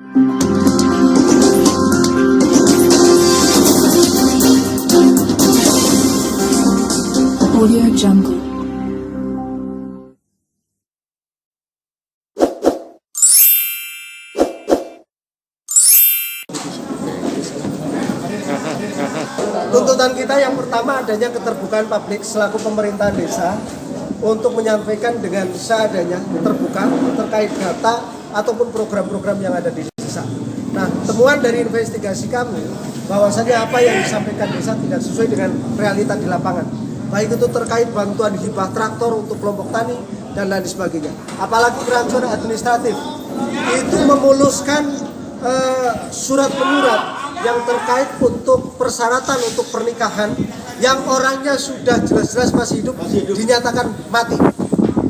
Audio Jungle. Tuntutan kita yang pertama adanya keterbukaan publik selaku pemerintahan desa untuk menyampaikan dengan seadanya terbuka terkait data ataupun program-program yang ada di desa. Nah, temuan dari investigasi kami bahwasanya apa yang disampaikan desa tidak sesuai dengan realita di lapangan. Baik itu terkait bantuan hibah traktor untuk kelompok tani dan lain sebagainya. Apalagi kerancuan administratif itu memuluskan surat menyurat yang terkait untuk persyaratan untuk pernikahan yang orangnya sudah jelas-jelas masih hidup dinyatakan mati.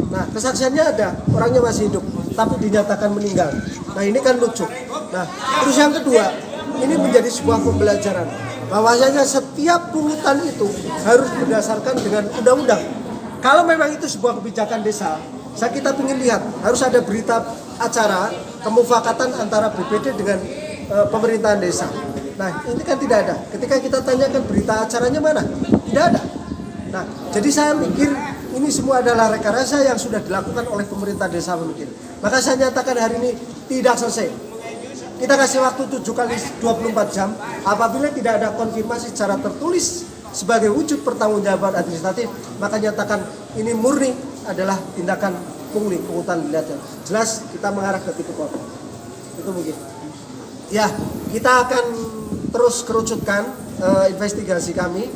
Nah, kesaksiannya ada, orangnya masih hidup tapi dinyatakan meninggal. Nah, ini kan lucu. Nah, terus yang kedua, ini menjadi sebuah pembelajaran bahwasanya setiap pungutan itu harus berdasarkan dengan undang-undang. Kalau memang itu sebuah kebijakan desa, kita ingin lihat harus ada berita acara kemufakatan antara BPD dengan pemerintahan desa. Nah, ini kan tidak ada. Ketika kita tanyakan berita acaranya mana? Tidak ada. Nah, jadi saya mikir ini semua adalah rekayasa yang sudah dilakukan oleh pemerintah desa mungkin. Maka saya nyatakan hari ini tidak selesai. Kita kasih waktu 7 kali 24 jam. Apabila tidak ada konfirmasi secara tertulis sebagai wujud pertanggungjawaban administratif, maka nyatakan ini murni adalah tindakan pungli, pungutan lihat. Jelas kita mengarah ke titik kotor. Itu mungkin. Ya, kita akan terus kerucutkan investigasi kami,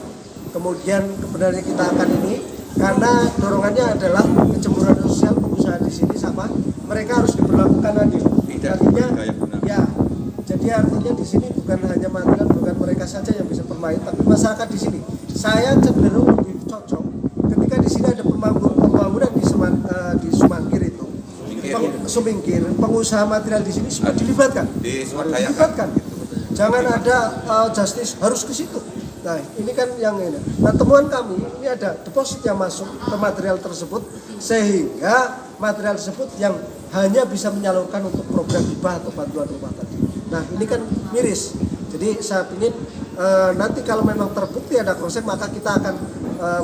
kemudian kebenaran kita akan ini, karena dorongannya adalah kecemburuan sosial pengusaha di sini sama mereka harus diperlakukan adil. Artinya, ya, jadi artinya di sini bukan hanya material, bukan mereka saja yang bisa bermain, tapi masyarakat di sini. Saya cenderung lebih cocok ketika di sini ada pembangunan di Sumangkir itu. Sumingkir, pengusaha material di sini semua dilibatkan. Dilibatkan. Jangan ada justice harus ke situ. Nah, ini kan yang ini. Nah, temuan kami ini ada deposit yang masuk ke material tersebut sehingga material tersebut yang hanya bisa menyalurkan untuk program hibah atau bantuan rumah tadi. Nah, ini kan miris. Jadi saya ingin nanti kalau memang terbukti ada cross-check, maka kita akan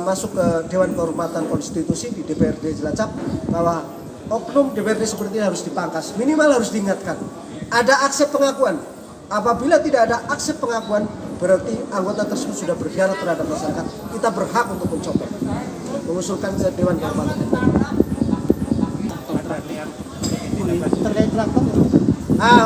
masuk ke Dewan Kehormatan Konstitusi di DPRD Cilacap bahwa oknum DPRD seperti ini harus dipangkas. Minimal harus diingatkan. Ada akses pengakuan. Apabila tidak ada akses pengakuan, berarti anggota tersebut sudah berkhianat terhadap masyarakat. Kita berhak untuk mencopot, mengusulkan ke Dewan Kehormatan. Terkait traktor?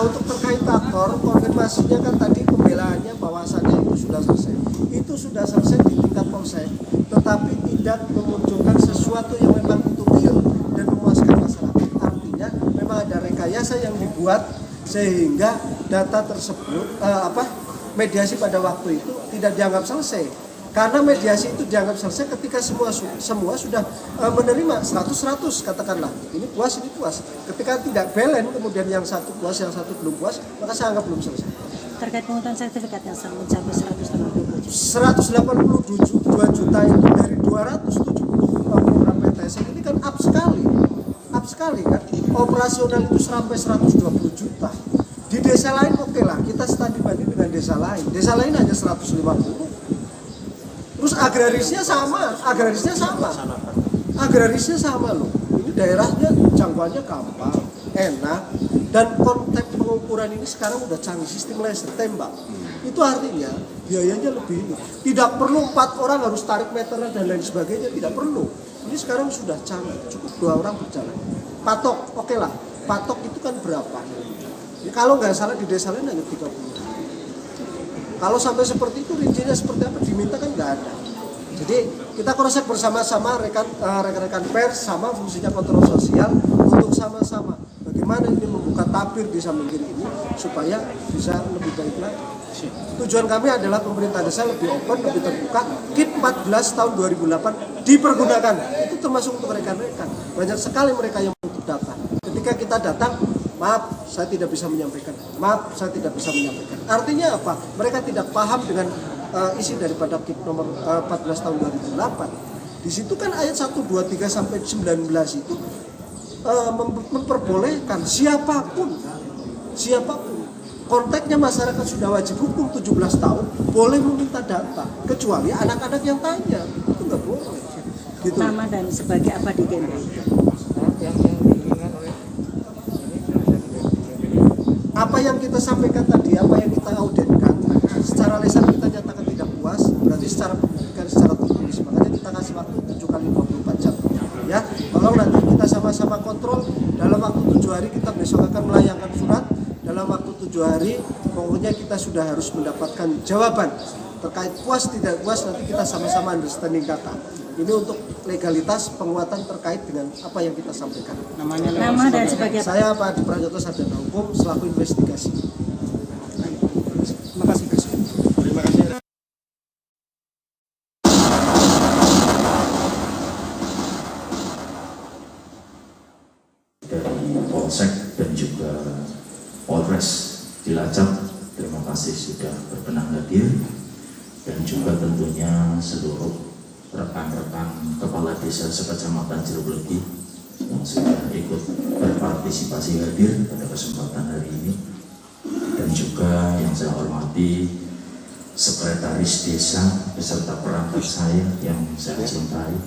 Untuk terkait traktor, konfirmasinya kan tadi pembelaannya bahwasannya itu sudah selesai. Itu sudah selesai di tingkat polsek, tetapi tidak memunculkan sesuatu yang memang itu real dan memuaskan masyarakat. Artinya memang ada rekayasa yang dibuat sehingga data tersebut mediasi pada waktu itu tidak dianggap selesai. Karena mediasi itu dianggap selesai ketika semua sudah menerima 100-100 katakanlah. Ini puas, ini puas. Ketika tidak balance, kemudian yang satu puas, yang satu belum puas, maka saya anggap belum selesai. Terkait penghutang sertifikat yang mencapai 182 juta itu dari 270 program PTS ini kan up sekali kan. Operasional itu sampai 120 juta. Di desa lain oke lah, kita studi banding dengan desa lain. Desa lain hanya 150. Terus agrarisnya sama loh. Ini daerahnya jangkauannya gampang, enak, dan konteks pengukuran ini sekarang udah canggih, sistem laser tembak. Itu artinya biayanya lebih ini. Tidak perlu 4 orang harus tarik meteran dan lain sebagainya, tidak perlu. Ini sekarang sudah canggih, cukup 2 orang berjalan. Patok, oke lah. Patok itu kan berapa? Ya, kalau nggak salah di desa lain hanya 30. Kalau sampai seperti itu rincinya seperti apa diminta kan nggak ada. Jadi kita cross-check bersama-sama rekan-rekan pers sama fungsinya kontrol sosial untuk sama-sama bagaimana ini membuka tabir di Sumingkir ini supaya bisa lebih baik lagi. Tujuan kami adalah pemerintah desa lebih open, lebih terbuka. KIP 14 tahun 2008 dipergunakan. Itu termasuk untuk rekan-rekan. Banyak sekali mereka yang butuh data. Ketika kita datang, maaf, saya tidak bisa menyampaikan. Maaf, saya tidak bisa menyampaikan. Artinya apa? Mereka tidak paham dengan isi daripada KIP nomor 14 tahun 2008. Di situ kan ayat 1, 2, 3 sampai 19 itu memperbolehkan siapapun Konteksnya masyarakat sudah wajib hukum 17 tahun, boleh meminta data, kecuali anak-anak yang tanya, itu nggak boleh. Gitu. Nama dan sebagai apa di GMBI? Apa yang kita sampaikan tadi, apa yang kita auditkan, secara lisan kita nyatakan tidak puas, berarti secara pembuktian, secara tertulis, makanya kita kasih waktu 7 kali 24 jam. Ya, tolong nanti kita sama-sama kontrol, dalam waktu 7 hari kita besok akan melayangkan surat, dalam waktu 7 hari pokoknya kita sudah harus mendapatkan jawaban terkait puas tidak puas, nanti kita sama-sama understanding kata. Ini untuk legalitas penguatan terkait dengan apa yang kita sampaikan. Nama dan sebagai apa? Saya Pak Adi Prajoto, Sarjana Hukum, selaku investigasi. Terima kasih. Terima kasih. Dari Polsek dan juga Polres Cilacap, terima kasih sudah berkenan hadir, dan juga tentunya seluruh rekan-rekan kepala desa sekecamatan Cileblegi yang sudah ikut berpartisipasi hadir pada kesempatan hari ini, dan juga yang saya hormati sekretaris desa beserta perangkat saya yang saya cintai,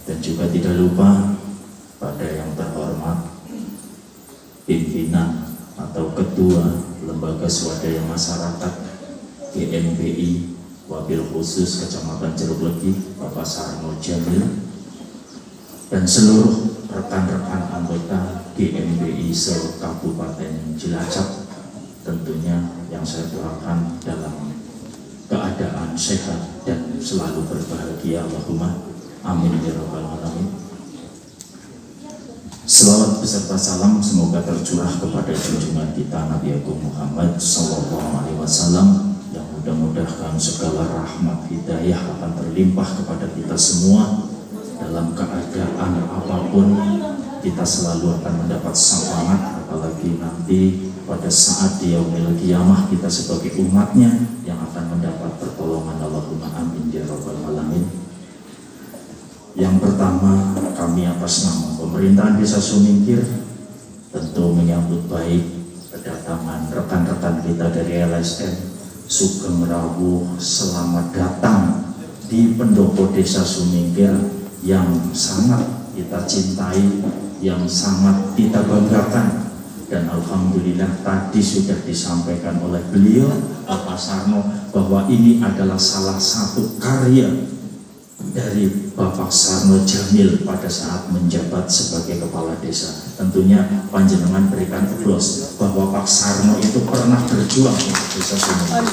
dan juga tidak lupa pada yang terhormat pimpinan atau ketua lembaga swadaya masyarakat GMBI Wabil Khusus Kecamatan Cileblegi Bapak Sarno Jamil, dan seluruh rekan-rekan anggota GMBI se-Kabupaten Cilacap, tentunya yang saya doakan dalam keadaan sehat dan selalu berbahagia, Allahumma amin ya rabbal alamin. Selawat beserta salam semoga tercurah kepada junjungan kita Nabi Agung Muhammad SAW, yang mudah-mudahan segala rahmat hidayah akan terlimpah kepada kita semua. Dalam keadaan apapun kita selalu akan mendapat syafaat, apalagi nanti pada saat di yaumil qiyamah kita sebagai umatnya yang akan mendapat pertolongan, Allahumma amin ya rabbal alamin. Yang pertama, kami atas nama pemerintahan Desa Sumingkir tentu menyambut baik kedatangan rekan-rekan kita dari LSM. Sugeng rawuh, selamat datang di pendopo Desa Sumingkir yang sangat kita cintai, yang sangat kita banggakan. Dan alhamdulillah tadi sudah disampaikan oleh beliau Bapak Sarno bahwa ini adalah salah satu karya dari Bapak Sarno Jamil pada saat menjabat sebagai kepala desa. Tentunya panjenengan berikan aplaus bahwa Pak Sarno itu pernah berjuang untuk desa Sumingkir.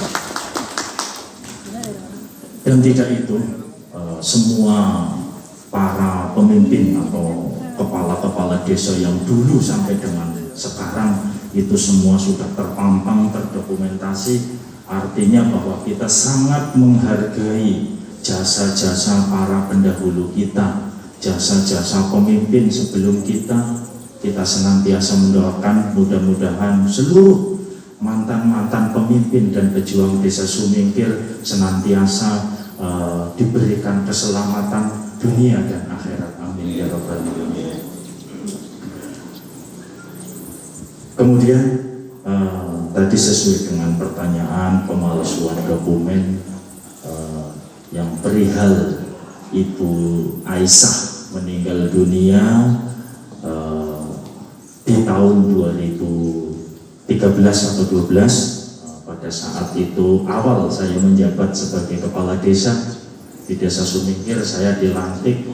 Dan tidak itu, semua para pemimpin atau kepala-kepala desa yang dulu sampai dengan sekarang itu semua sudah terpampang, terdokumentasi. Artinya bahwa kita sangat menghargai jasa-jasa para pendahulu kita, jasa-jasa pemimpin sebelum kita. Kita senantiasa mendoakan mudah-mudahan seluruh mantan-mantan pemimpin dan pejuang Desa Sumingkir senantiasa diberikan keselamatan dunia dan akhirat. Amin ya rabbal alamin. Kemudian tadi sesuai dengan pertanyaan pemalsuan dokumen yang perihal Ibu Aisyah meninggal dunia di tahun 2013 atau 12, pada saat itu awal saya menjabat sebagai kepala desa di Desa Sumingkir. Saya dilantik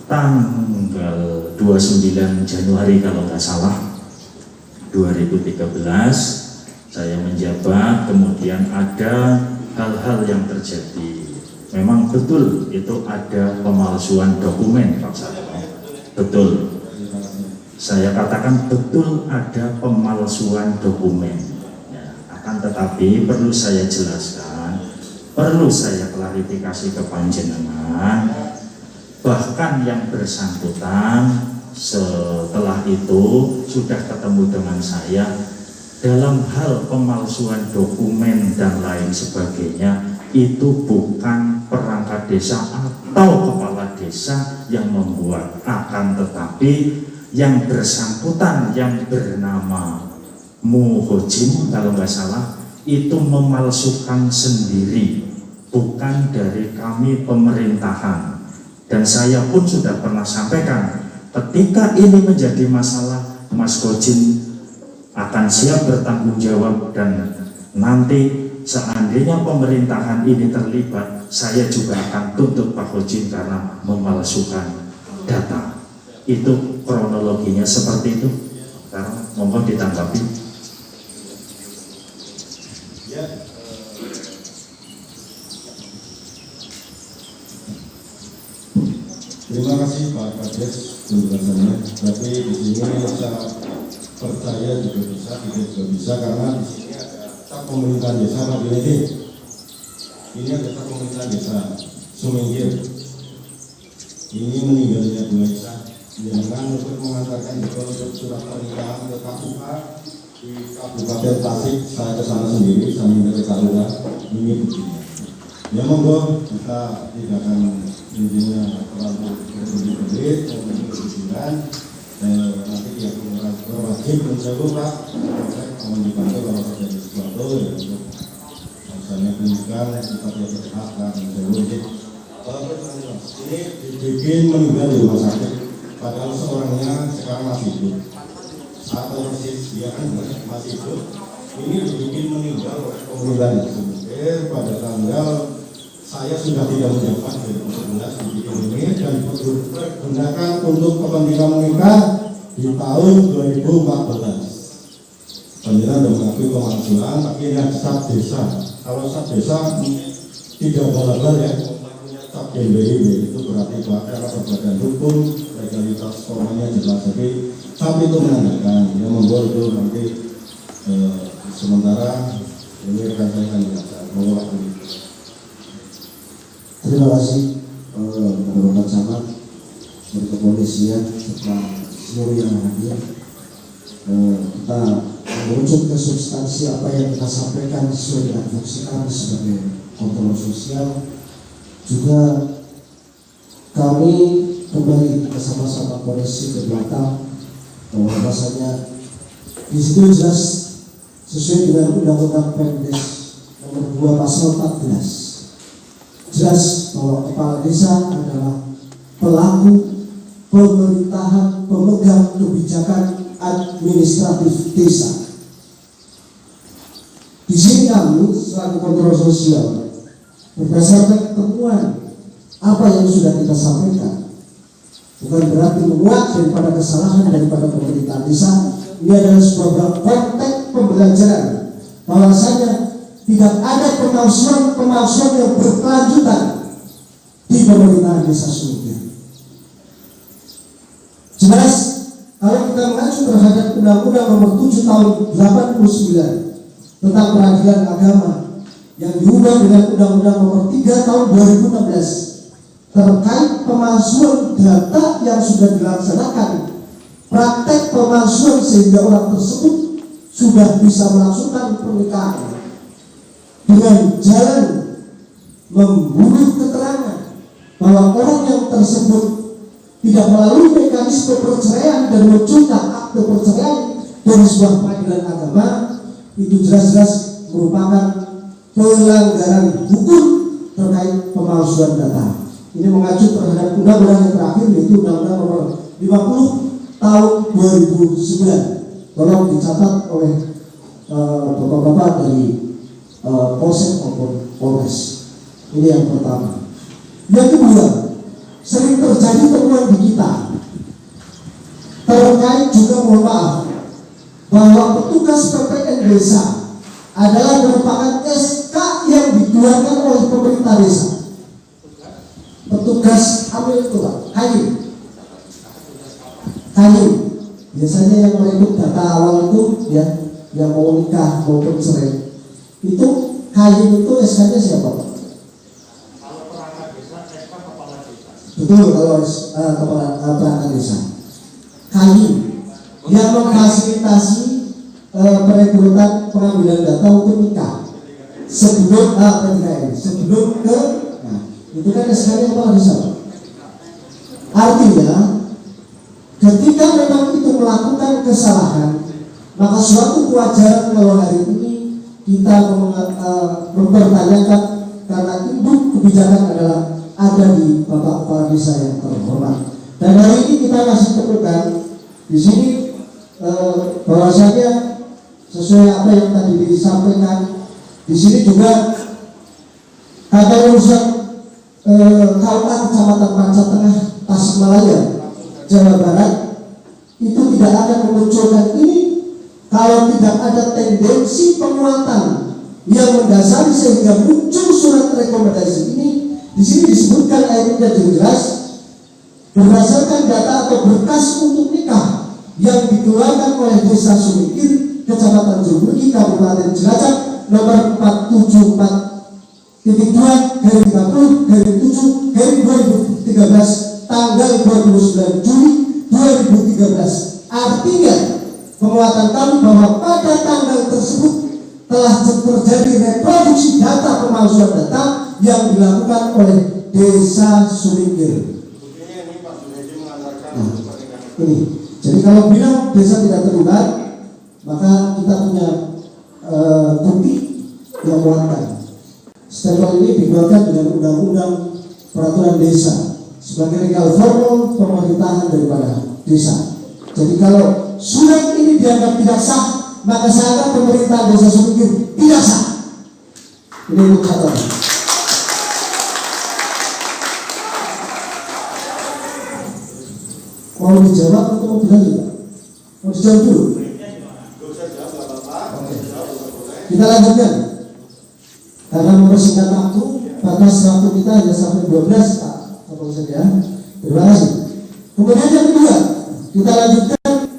tanggal 29 Januari kalau nggak salah 2013 saya menjabat. Kemudian ada hal-hal yang terjadi. Memang betul itu ada pemalsuan dokumen, Pak Sarno. Betul. Saya katakan betul ada pemalsuan dokumen. Ya, akan tetapi perlu saya jelaskan, perlu saya klarifikasi ke panjenengan, bahkan yang bersangkutan setelah itu sudah ketemu dengan saya. Dalam hal pemalsuan dokumen dan lain sebagainya, itu bukan perangkat desa atau kepala desa yang membuat, akan tetapi yang bersangkutan yang bernama Muhojin kalau nggak salah itu memalsukan sendiri, bukan dari kami pemerintahan. Dan saya pun sudah pernah sampaikan, ketika ini menjadi masalah, Mas Gojin akan siap bertanggung jawab, dan nanti seandainya pemerintahan ini terlibat, saya juga akan tuntut Pak Gojin karena memalsukan data. Itu kronologinya seperti itu. Sekarang mohon ditanggapi. Terima kasih Pak Kades penjelasannya. Tapi di sini saya percaya juga bisa, tidak juga bisa, karena di sini ada staf pemerintahan desa Madinete. Ini ada staf pemerintahan desa Suminggir. Ini meninggalnya Bu Aisyah. Jangan untuk mengantarkan untuk surat pernikahan ke KUA di Kabupaten Tasik. Saya ke sana sendiri, saya minta ke KUA. Ini buktinya. Ya monggo, kita tidak akan intinya terlalu berbelit-belit, nanti dia wajib menjauh Pak. Saya mohon dibantu kalau terjadi sesuatu ya, untuk misalnya pendidikan kita tidak berhak menjauh. Ini dibikin meninggal di rumah sakit, padahal seorangnya sekarang masih hidup. Atau dia kan masih hidup. Ini dibikin meninggal oleh pemerintahan Suminggir pada tanggal, saya sudah tidak menjabat 2011 dibikin ini, dan digunakan untuk kepentingan menikah di tahun 2014. Penjelasan dan mengakui pemalsuan, tapi ini staf desa. Kalau staf desa tidak balabar ya, staf GBIB itu berarti karena berbadan hukum, legalitas formanya jelas. Tapi staf itu menandakan, yang membuat itu nanti sementara ini akan saya akan jelaskan. Terima kasih Bapak Camat, dari kepolisian serta seluruh yang hadir. Kita merujuk ke substansi apa yang kita sampaikan sesuai dengan fungsi kami sebagai kontrol sosial. Juga kami kembali bersama-sama koreksi ke belakang bahwa rasanya di situ jelas sesuai dengan Undang-Undang Pemdes nomor 2 pasal 14. Jelas bahwa kepala desa adalah pelaku pemerintahan, pemegang kebijakan administratif desa. Di sini kami selaku kontrol sosial berdasarkan temuan apa yang sudah kita sampaikan, bukan berarti menguat daripada kesalahan daripada pemerintahan desa. Ini adalah sebuah konteks pembelajaran bahwasanya tidak ada pemalsuan yang berkelanjutan di pemerintahan desa Suminggir. Jelas kalau kita mengacu terhadap Undang-Undang Nomor 7 Tahun 89 tentang peradilan agama yang diubah dengan Undang-Undang Nomor 3 Tahun 2016 terkait pemalsuan data yang sudah dilaksanakan, praktek pemalsuan sehingga orang tersebut sudah bisa melangsungkan pernikahan dengan jalan membunuh keterangan bahwa orang yang tersebut tidak melalui mekanisme perceraian dan munculkan akte perceraian dari sebuah peradilan agama, itu jelas-jelas merupakan pelanggaran hukum terkait pemalsuan data. Ini mengacu terhadap undang-undang yang terakhir, yaitu Undang-Undang Nomor 50 Tahun 2009. Tolong dicatat oleh bapak-bapak dari Polsek maupun Polres. Ini yang pertama. Yang kedua, sering terjadi temuan di kita terkait juga, mohon maaf, bahwa petugas PPN desa adalah merupakan SK yang dikeluarkan oleh pemerintah desa. Petugas apa itu Pak? Kayu. Biasanya yang merekrut data awal itu ya, yang mau nikah maupun cerai. Itu kayu itu SK-nya siapa Pak? Kalau perangkat desa, SK kepala desa. Betul, kalau kepala perangkat desa. Kayu yang memfasilitasi perekrutan pengambilan data untuk nikah sebelum sebelum ke, nah, itu kan SK-nya kepala desa. Artinya ketika memang itu melakukan kesalahan, Maka suatu kewajaran kalau hari ini kita mempertanyakan karena induk kebijakan adalah ada di Bapak Kepala Desa yang terhormat. Dan hari ini kita masih temukan di sini bahwasanya sesuai apa yang tadi disampaikan di sini juga kata urusan KUA Kecamatan Panca Tengah Tasikmalaya Jawa Barat itu tidak akan memunculkan ini kalau tidak ada tendensi penguatan yang mendasari sehingga muncul surat rekomendasi ini. Di sini disebutkan ayatnya jelas berdasarkan data atau berkas untuk nikah yang dikeluarkan oleh Desa Sumikir, Kecamatan Jumbuki, Kabupaten Cilacap, nomor 474/30/7/2013 tanggal 29 Juli 2013. Artinya penguatan kami bahwa pada tanggal tersebut telah terjadi reproduksi data pemalsuan data yang dilakukan oleh Desa Sumikir. Nah, ini. Jadi kalau bilang desa tidak terlibat, maka kita punya bukti yang menguatkan. Stempel ini dibuatkan dengan undang-undang peraturan desa sebagai legal formal pemerintahan daripada desa. Jadi kalau surat ini dianggap tidak sah, maka seakan pemerintah Desa Sumikir tidak sah. Ini untuk catatan. Mau dijawab atau mau dilanjut? Mau dijawab dulu? Oke. Kita lanjutkan. Karena mempersingkat waktu, batas waktu kita hanya sampai 12 Pak. Tolong saja. Terima kasih. Kemudian yang kedua, kita lanjutkan.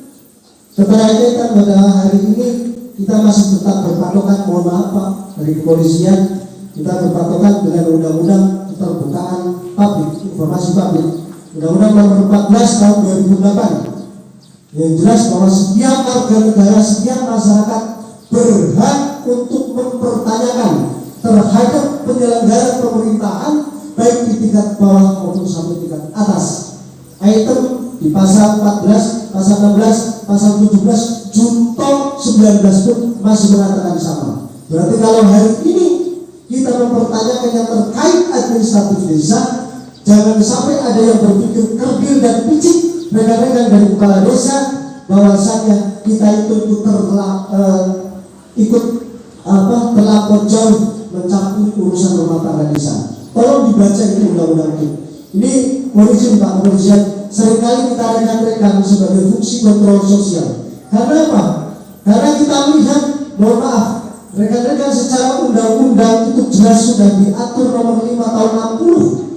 Setelah ini kan pada hari ini kita masih tetap berpatokan, mohon maaf Pak, dari kepolisian kita berpatokan dengan undang-undang keterbukaan publik, informasi publik. Undang-Undang nomor 14 tahun 2008 yang jelas bahwa setiap warga negara, setiap masyarakat berhak untuk mempertanyakan terhadap penyelenggaraan pemerintahan baik di tingkat bawah maupun sampai tingkat atas. Item di pasal 14, pasal 16, pasal 17, junto 19 pun masih mengatakan sama. Berarti kalau hari ini kita mempertanyakan yang terkait administratif desa, jangan sampai ada yang berpikir kerdil dan picik rekan-rekan dari kepala desa bahwasanya kita itu terlampau jauh mencampuri urusan rumah tangga desa. Tolong dibaca ini undang-undang ini. Ini izin Pak Kepolisian, seringkali kita rekan-rekan sebagai fungsi kontrol sosial. Karena apa? Karena kita melihat, mohon maaf, rekan-rekan secara undang-undang itu jelas sudah diatur nomor 5 tahun 60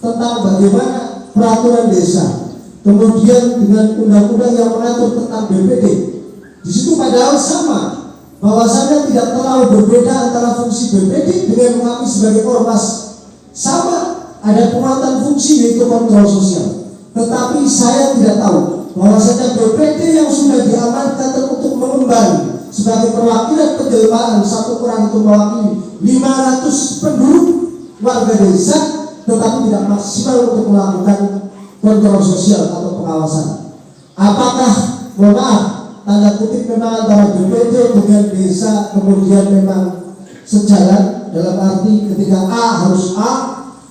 tentang bagaimana peraturan desa, kemudian dengan undang-undang yang mengatur tentang BPD. Di situ padahal sama, bahwasanya tidak terlalu berbeda antara fungsi BPD dengan kami sebagai ormas. Sama, ada penguatan fungsi yaitu kontrol sosial. Tetapi saya tidak tahu bahwasanya BPD yang sudah diamankan untuk mengemban sebagai perwakilan penjelmaan satu orang itu mewakili 500 penduduk warga desa, tetapi tidak maksimal untuk melakukan kontrol sosial atau pengawasan. Apakah, mohon maaf, tanda kutip memang antara BPD dengan desa kemudian memang sejalan, dalam arti ketika A harus A,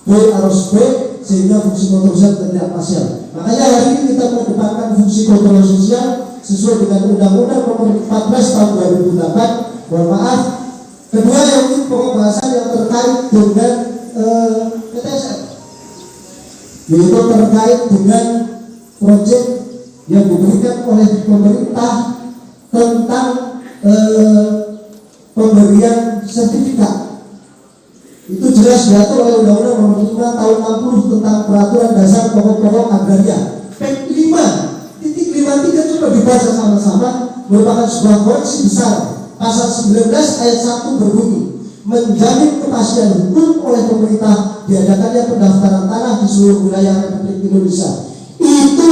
B harus B, sehingga fungsi kontrol sosial tidak parsial. Makanya hari ini kita mengedepankan fungsi kontrol sosial sesuai dengan Undang-Undang nomor 14 tahun 2008. Mohon maaf. Kedua yang ini pokok bahasan yang terkait dengan PTSN, yaitu terkait dengan proyek yang diberikan oleh pemerintah tentang pemberian sertifikat. Itu jelas diatur oleh Undang-Undang nomor 5 tahun 60 tentang peraturan dasar pokok-pokok agraria. PEK 5.53 coba dibaca sama-sama, merupakan sebuah koreksi besar. Pasal 19 ayat 1 berbunyi, menjamin kepastian hukum oleh pemerintah diadakannya pendaftaran tanah di seluruh wilayah Republik Indonesia. Itu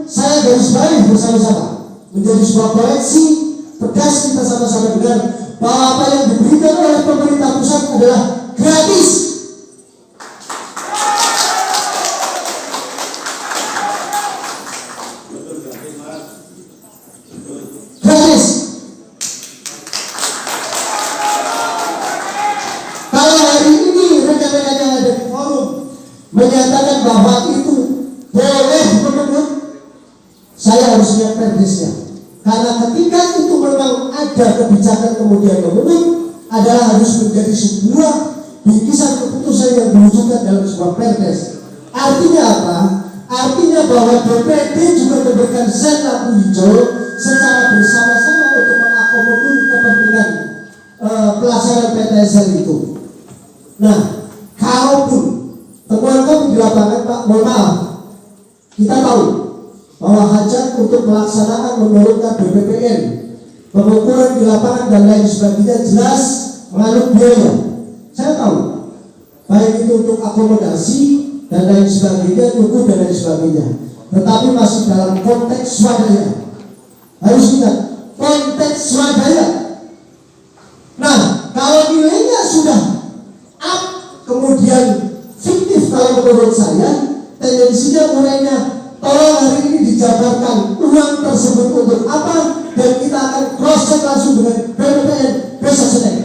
saya garis bawahi bersama-sama menjadi sebuah koreksi tegas. Kita sama-sama dengar bahwa apa yang diberikan oleh pemerintah pusat adalah gratis. Gratis. menyatakan bahwa itu boleh memungut, saya harus lihat perdesnya. Karena ketika itu memang ada kebijakan kemudian memungut, adalah harus menjadi sebuah bingkisan keputusan yang diwujudkan dalam sebuah perdes. Artinya apa? Artinya bahwa DPD juga memberikan set lampu hijau secara bersama-sama untuk mengakomodir kepentingan pelaksanaan PTSL itu. Nah, kalaupun temuan kami di lapangan, Pak, mohon maaf, kita tahu bahwa hajat untuk pelaksanaan menurunkan BPPN, pengukuran di lapangan dan lain sebagainya jelas mengandung biaya. Saya tahu, baik itu untuk akomodasi dan lain sebagainya, tunggu dan lain sebagainya. Tetapi masih dalam konteks swadaya. Harus ingat, konteks swadaya. Nah, kalau nilainya sudah up, kemudian fiktif kalau menurut saya, tendensinya mulainya tolong hari ini dijabarkan uang tersebut untuk apa, dan kita akan cross check langsung dengan BPPN besok Senin.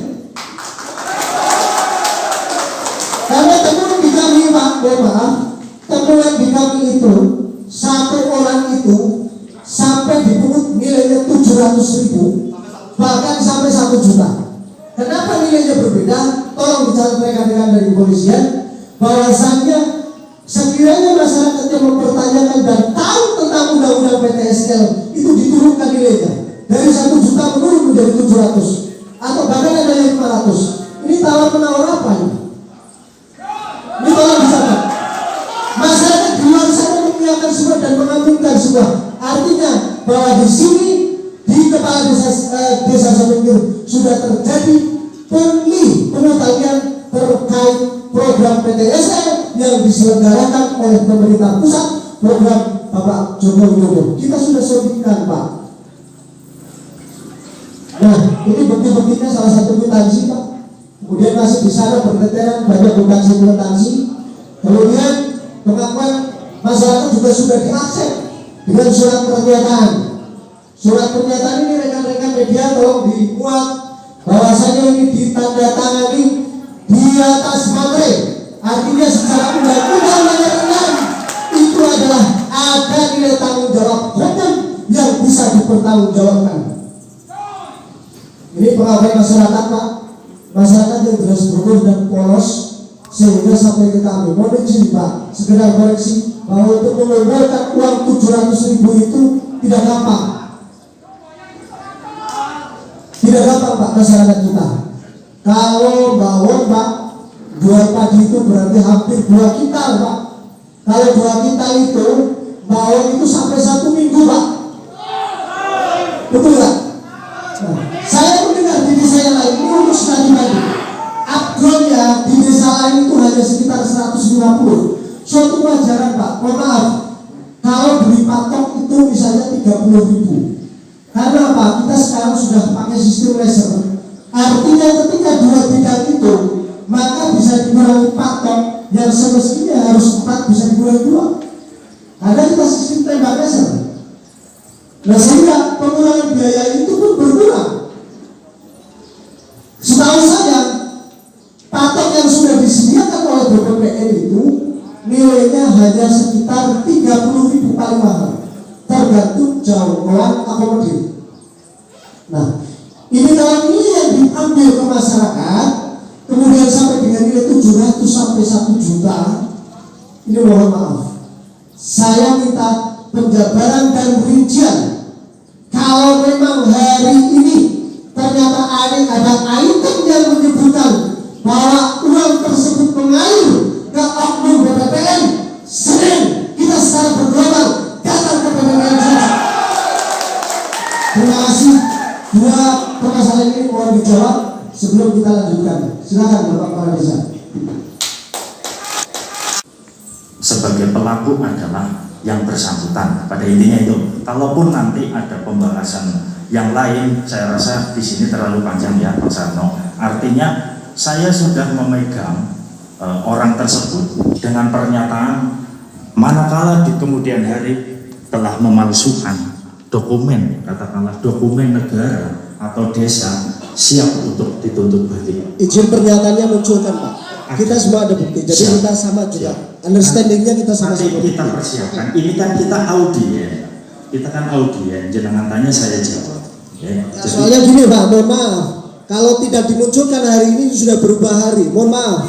Karena temuan di kami, Pak, mohon maaf, temuan di kami itu satu orang itu sampai dipungut nilainya 700.000, bahkan sampai 1 juta. Kenapa nilainya berbeda? Tolong dicatat rekan-rekan dari kepolisian, bahwasannya sekiranya masyarakat yang mempertanyakan dan tahu tentang undang-undang PTSL itu diturunkan nilainya dari 1 juta menurun menjadi 700 atau bahkan ada yang 500. Ini tawar menawar apa ini? Ini tolong dicatat. Masyarakat di luar sana mengiyakan semua dan mengaminkan semua. Artinya bahwa di sini di kepala desa Semingkir sudah terjadi pengutangnya terkait program PTSL yang diselenggarakan oleh pemerintah pusat, program Bapak Joko Widodo. Kita sudah sebutkan, Pak. Nah, ini bukti-buktinya salah satu kwitansi, Pak. Kemudian masih di sana berketeran banyak kwitansi. Kemudian pengakuan masyarakat juga sudah diakses dengan surat pernyataan. Surat pernyataan ini rekan-rekan media tolong dimuat bahwasanya ini ditandatangani di atas materai. Artinya secara undang-undang itu adalah ada nilai tanggung jawab hukum yang bisa dipertanggungjawabkan. Ini pengakuan masyarakat, Pak. Masyarakat yang jelas berumur dan polos sehingga sampai ke kami. Mohon izin, Pak, sekedar koreksi bahwa untuk mengumpulkan uang 700.000 itu tidak gampang. Tidak gampang, Pak, masyarakat kita. Kalau bawang, Pak, jual padi itu berarti hampir 2 kintal, Pak. Kalau 2 kintal itu bawang itu sampai 1 minggu, Pak. Betul nggak? Nah, saya mendengar di desa yang lain ini untuk sekali padi. Upgrade-nya di desa lain itu hanya sekitar 150. Suatu wajaran, Pak. Mohon maaf, kalau beli patok itu misalnya 30.000. Karena apa? Kita sekarang sudah pakai sistem laser. Artinya ketika 2 bidang itu, maka bisa dikurangi patok yang semestinya harus 4 bisa dikurangi 2. Ada kita sistem tembak laser. Nah, sehingga pengurangan biaya itu pun berkurang. Setahu saya, patok yang sudah disediakan oleh BPPN itu nilainya hanya sekitar 30.000 paling mahal, tergantung jangkauan akomodir. Nah, ini kalau ini yang diambil ke masyarakat, kemudian sampai dengan nilai 700 sampai 1 juta, ini mohon maaf, saya minta penjabaran dan rincian. Kalau memang hari ini ternyata ada item yang menyebutkan bahwa uang tersebut mengalir ke oknum BPPN, Senin kita secara berglobal datang ke BPPN saja. Terima kasih. 2 permasalahan ini mohon dijawab sebelum kita lanjutkan. Silakan Bapak Kepala Desa. Sebagai pelaku adalah yang bersangkutan. Pada intinya itu, kalaupun nanti ada pembahasan yang lain, saya rasa di sini terlalu panjang ya, Pak Sarno. Artinya saya sudah memegang orang tersebut dengan pernyataan manakala di kemudian hari telah memalsukan dokumen, katakanlah dokumen negara atau desa, siap untuk dituntut balik. Izin pernyataannya munculkan, Pak. Kita semua ada bukti, jadi Siap. kita sama juga. Siap. Understandingnya kita sama-sama. Nanti kita persiapkan. Ini kan kita audien. Kita kan audien. Jangan tanya saya jawab. Ya. Jadi, Soalnya gini Pak, mohon maaf. Kalau tidak dimunculkan hari ini sudah berubah hari. Mohon maaf.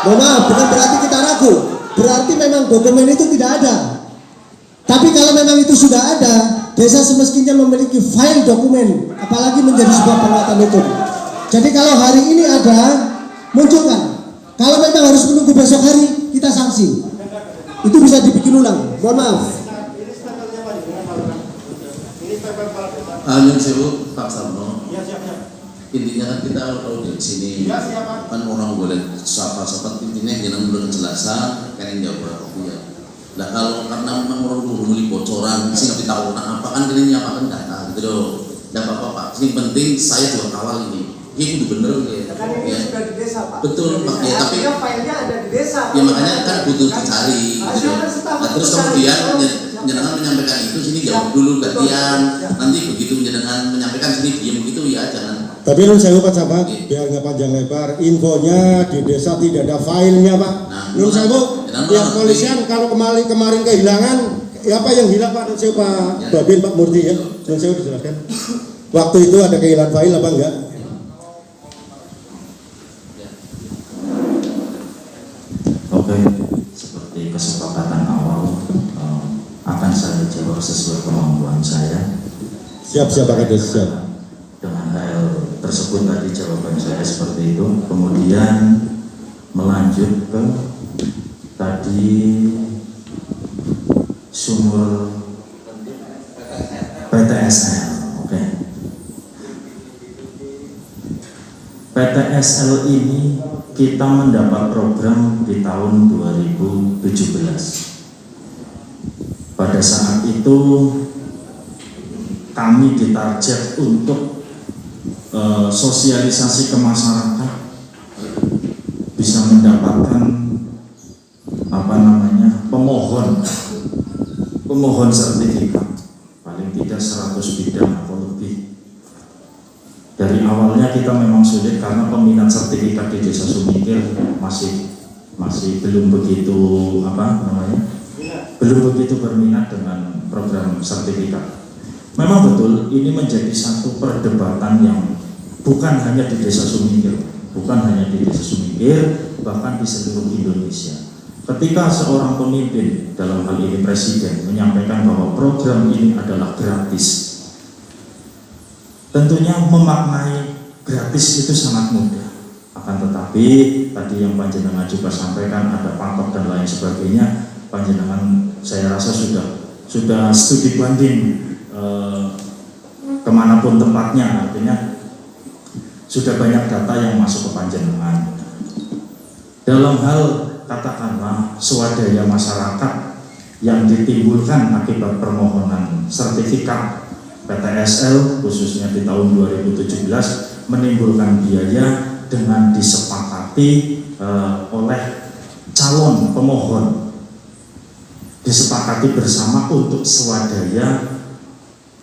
Mohon maaf, bukan berarti kita ragu. Berarti memang dokumen itu tidak ada. Tapi kalau memang itu sudah ada, desa semestinya memiliki file dokumen, apalagi menjadi sebuah penguatan hukum. Jadi kalau hari ini ada, munculkan. Kalau memang harus menunggu besok hari, kita sanksi. Itu bisa dibikin ulang. Mohon maaf. Nyun sewu Pak Sarno. Intinya kan kita kalau di sini kan orang boleh sahabat-sahabat intinya jangan belum kejelasan kalian jawab ya. Nah kalau karena memang orang dulu beli bocoran sih nggak tahu nah apa kan kalian nyapakan data gitu loh. Tidak apa-apa Pak. Ini penting saya juga kawal ini. Ini udah bener ya. Kan ini sudah di desa Pak. Betul Pak ya, tapi filenya ada di desa. ya makanya kan butuh dicari gitu. Nah, terus kemudian jenengan menyampaikan itu sini jawab dulu gantian. Nanti begitu jenengan menyampaikan sini diam gitu ya jangan. Tapi nun sewu Pak Sahabat, biar nggak panjang lebar, infonya di desa tidak ada filenya Pak. Nun sewu, yang polisian kalau kemarin kehilangan, apa yang hilang Pak Nun sewu Pak Babin Pak Murti ya, Nun sewu dijelaskan. Waktu itu ada kehilangan file apa enggak? Oke, seperti kesepakatan awal akan saya jawab sesuai kemampuan saya. Siap Pak Kades, siap. Dengan hal tersebut tadi jawaban saya seperti itu. Kemudian melanjut ke tadi sumur PTSL. Oke. PTSL ini kita mendapat program di tahun 2017. Pada saat itu kami ditarget untuk sosialisasi ke masyarakat bisa mendapatkan pemohon sertifikat paling tidak 100 bidang atau lebih. Dari awalnya kita memang sulit karena peminat sertifikat di Desa Sumikil masih belum begitu belum begitu berminat dengan program sertifikat. Memang betul ini menjadi satu perdebatan yang bukan hanya di Desa Sumikil, bahkan di seluruh Indonesia. Ketika seorang pemimpin, dalam hal ini presiden, menyampaikan bahwa program ini adalah gratis, tentunya memaknai gratis itu sangat mudah. Akan tetapi tadi yang panjenengan juga sampaikan ada patok dan lain sebagainya, panjenengan saya rasa sudah studi banding kemanapun tempatnya, artinya sudah banyak data yang masuk ke panjenengan. Dalam hal katakanlah swadaya masyarakat yang ditimbulkan akibat permohonan sertifikat PTSL khususnya di tahun 2017 menimbulkan biaya dengan disepakati oleh calon pemohon, disepakati bersama untuk swadaya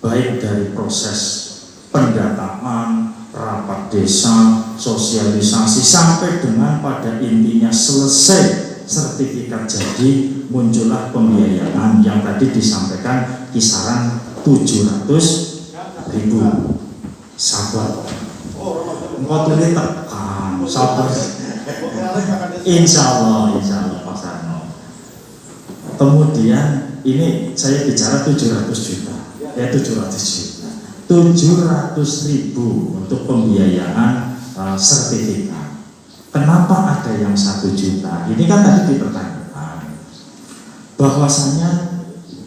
baik dari proses pendataan, rapat desa, sosialisasi sampai dengan pada intinya selesai sertifikat jadi muncullah pembiayaan yang tadi disampaikan kisaran 700.000. Sabar. Engkau tulis tekan, sabar. Insya Allah Pak Sarno. Kemudian ini saya bicara 700 juta, ya 700 juta. 700.000 untuk pembiayaan sertifikat. Kenapa ada yang 1 juta? Ini kan tadi dipertanyakan bahwasanya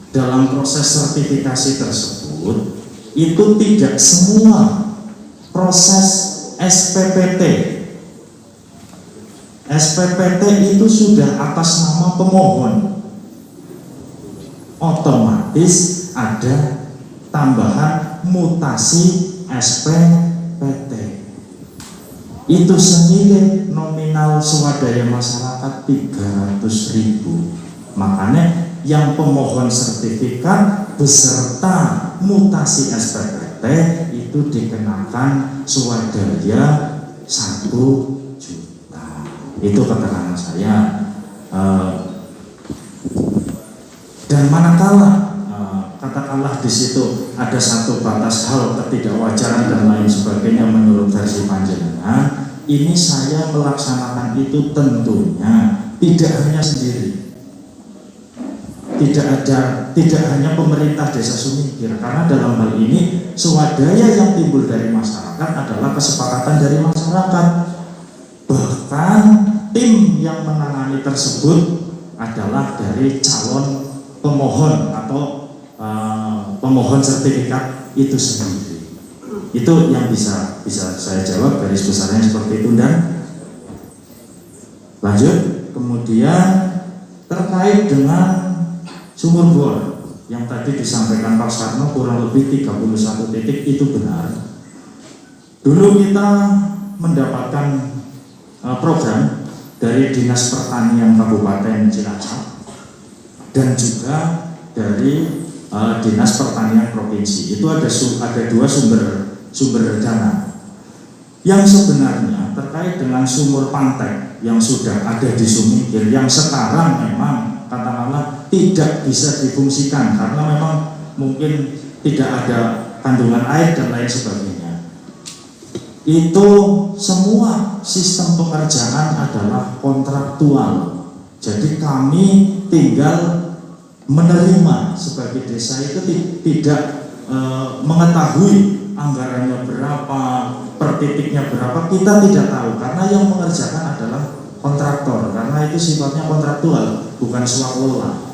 dalam proses sertifikasi tersebut itu tidak semua proses SPPT. SPPT itu sudah atas nama pemohon. Otomatis ada tambahan mutasi SPPT. Itu senilai nominal swadaya masyarakat 300.000. Makanya yang pemohon sertifikat beserta mutasi SPPT itu dikenakan swadaya 1 juta. Itu keterangan saya. Dan manakala katakanlah di situ ada satu batas hal ketidakwajaran dan lain sebagainya menurut versi panjenengan, ini saya melaksanakan itu tentunya tidak hanya sendiri, tidak hanya pemerintah Desa Sumingkir, karena dalam hal ini swadaya yang timbul dari masyarakat adalah kesepakatan dari masyarakat. Bahkan tim yang menangani tersebut adalah dari calon pemohon atau pemohon sertifikat itu sendiri. Itu yang bisa saya jawab, garis besarnya seperti itu. Dan lanjut, kemudian terkait dengan sumur bor yang tadi disampaikan Pak Sarno kurang lebih 31 titik, itu benar. Dulu kita mendapatkan program dari Dinas Pertanian Kabupaten Cilacap dan juga dari Dinas Pertanian Provinsi. Itu ada dua sumber dana yang sebenarnya terkait dengan sumur Pantek yang sudah ada di Sumingkir, yang sekarang memang katakanlah tidak bisa difungsikan karena memang mungkin tidak ada kandungan air dan lain sebagainya. Itu semua sistem pekerjaan adalah kontraktual. Jadi kami tinggal menerima sebagai desa, itu tidak mengetahui anggarannya berapa, per titiknya berapa, kita tidak tahu karena yang mengerjakan adalah kontraktor, karena itu sifatnya kontraktual, bukan swaklola.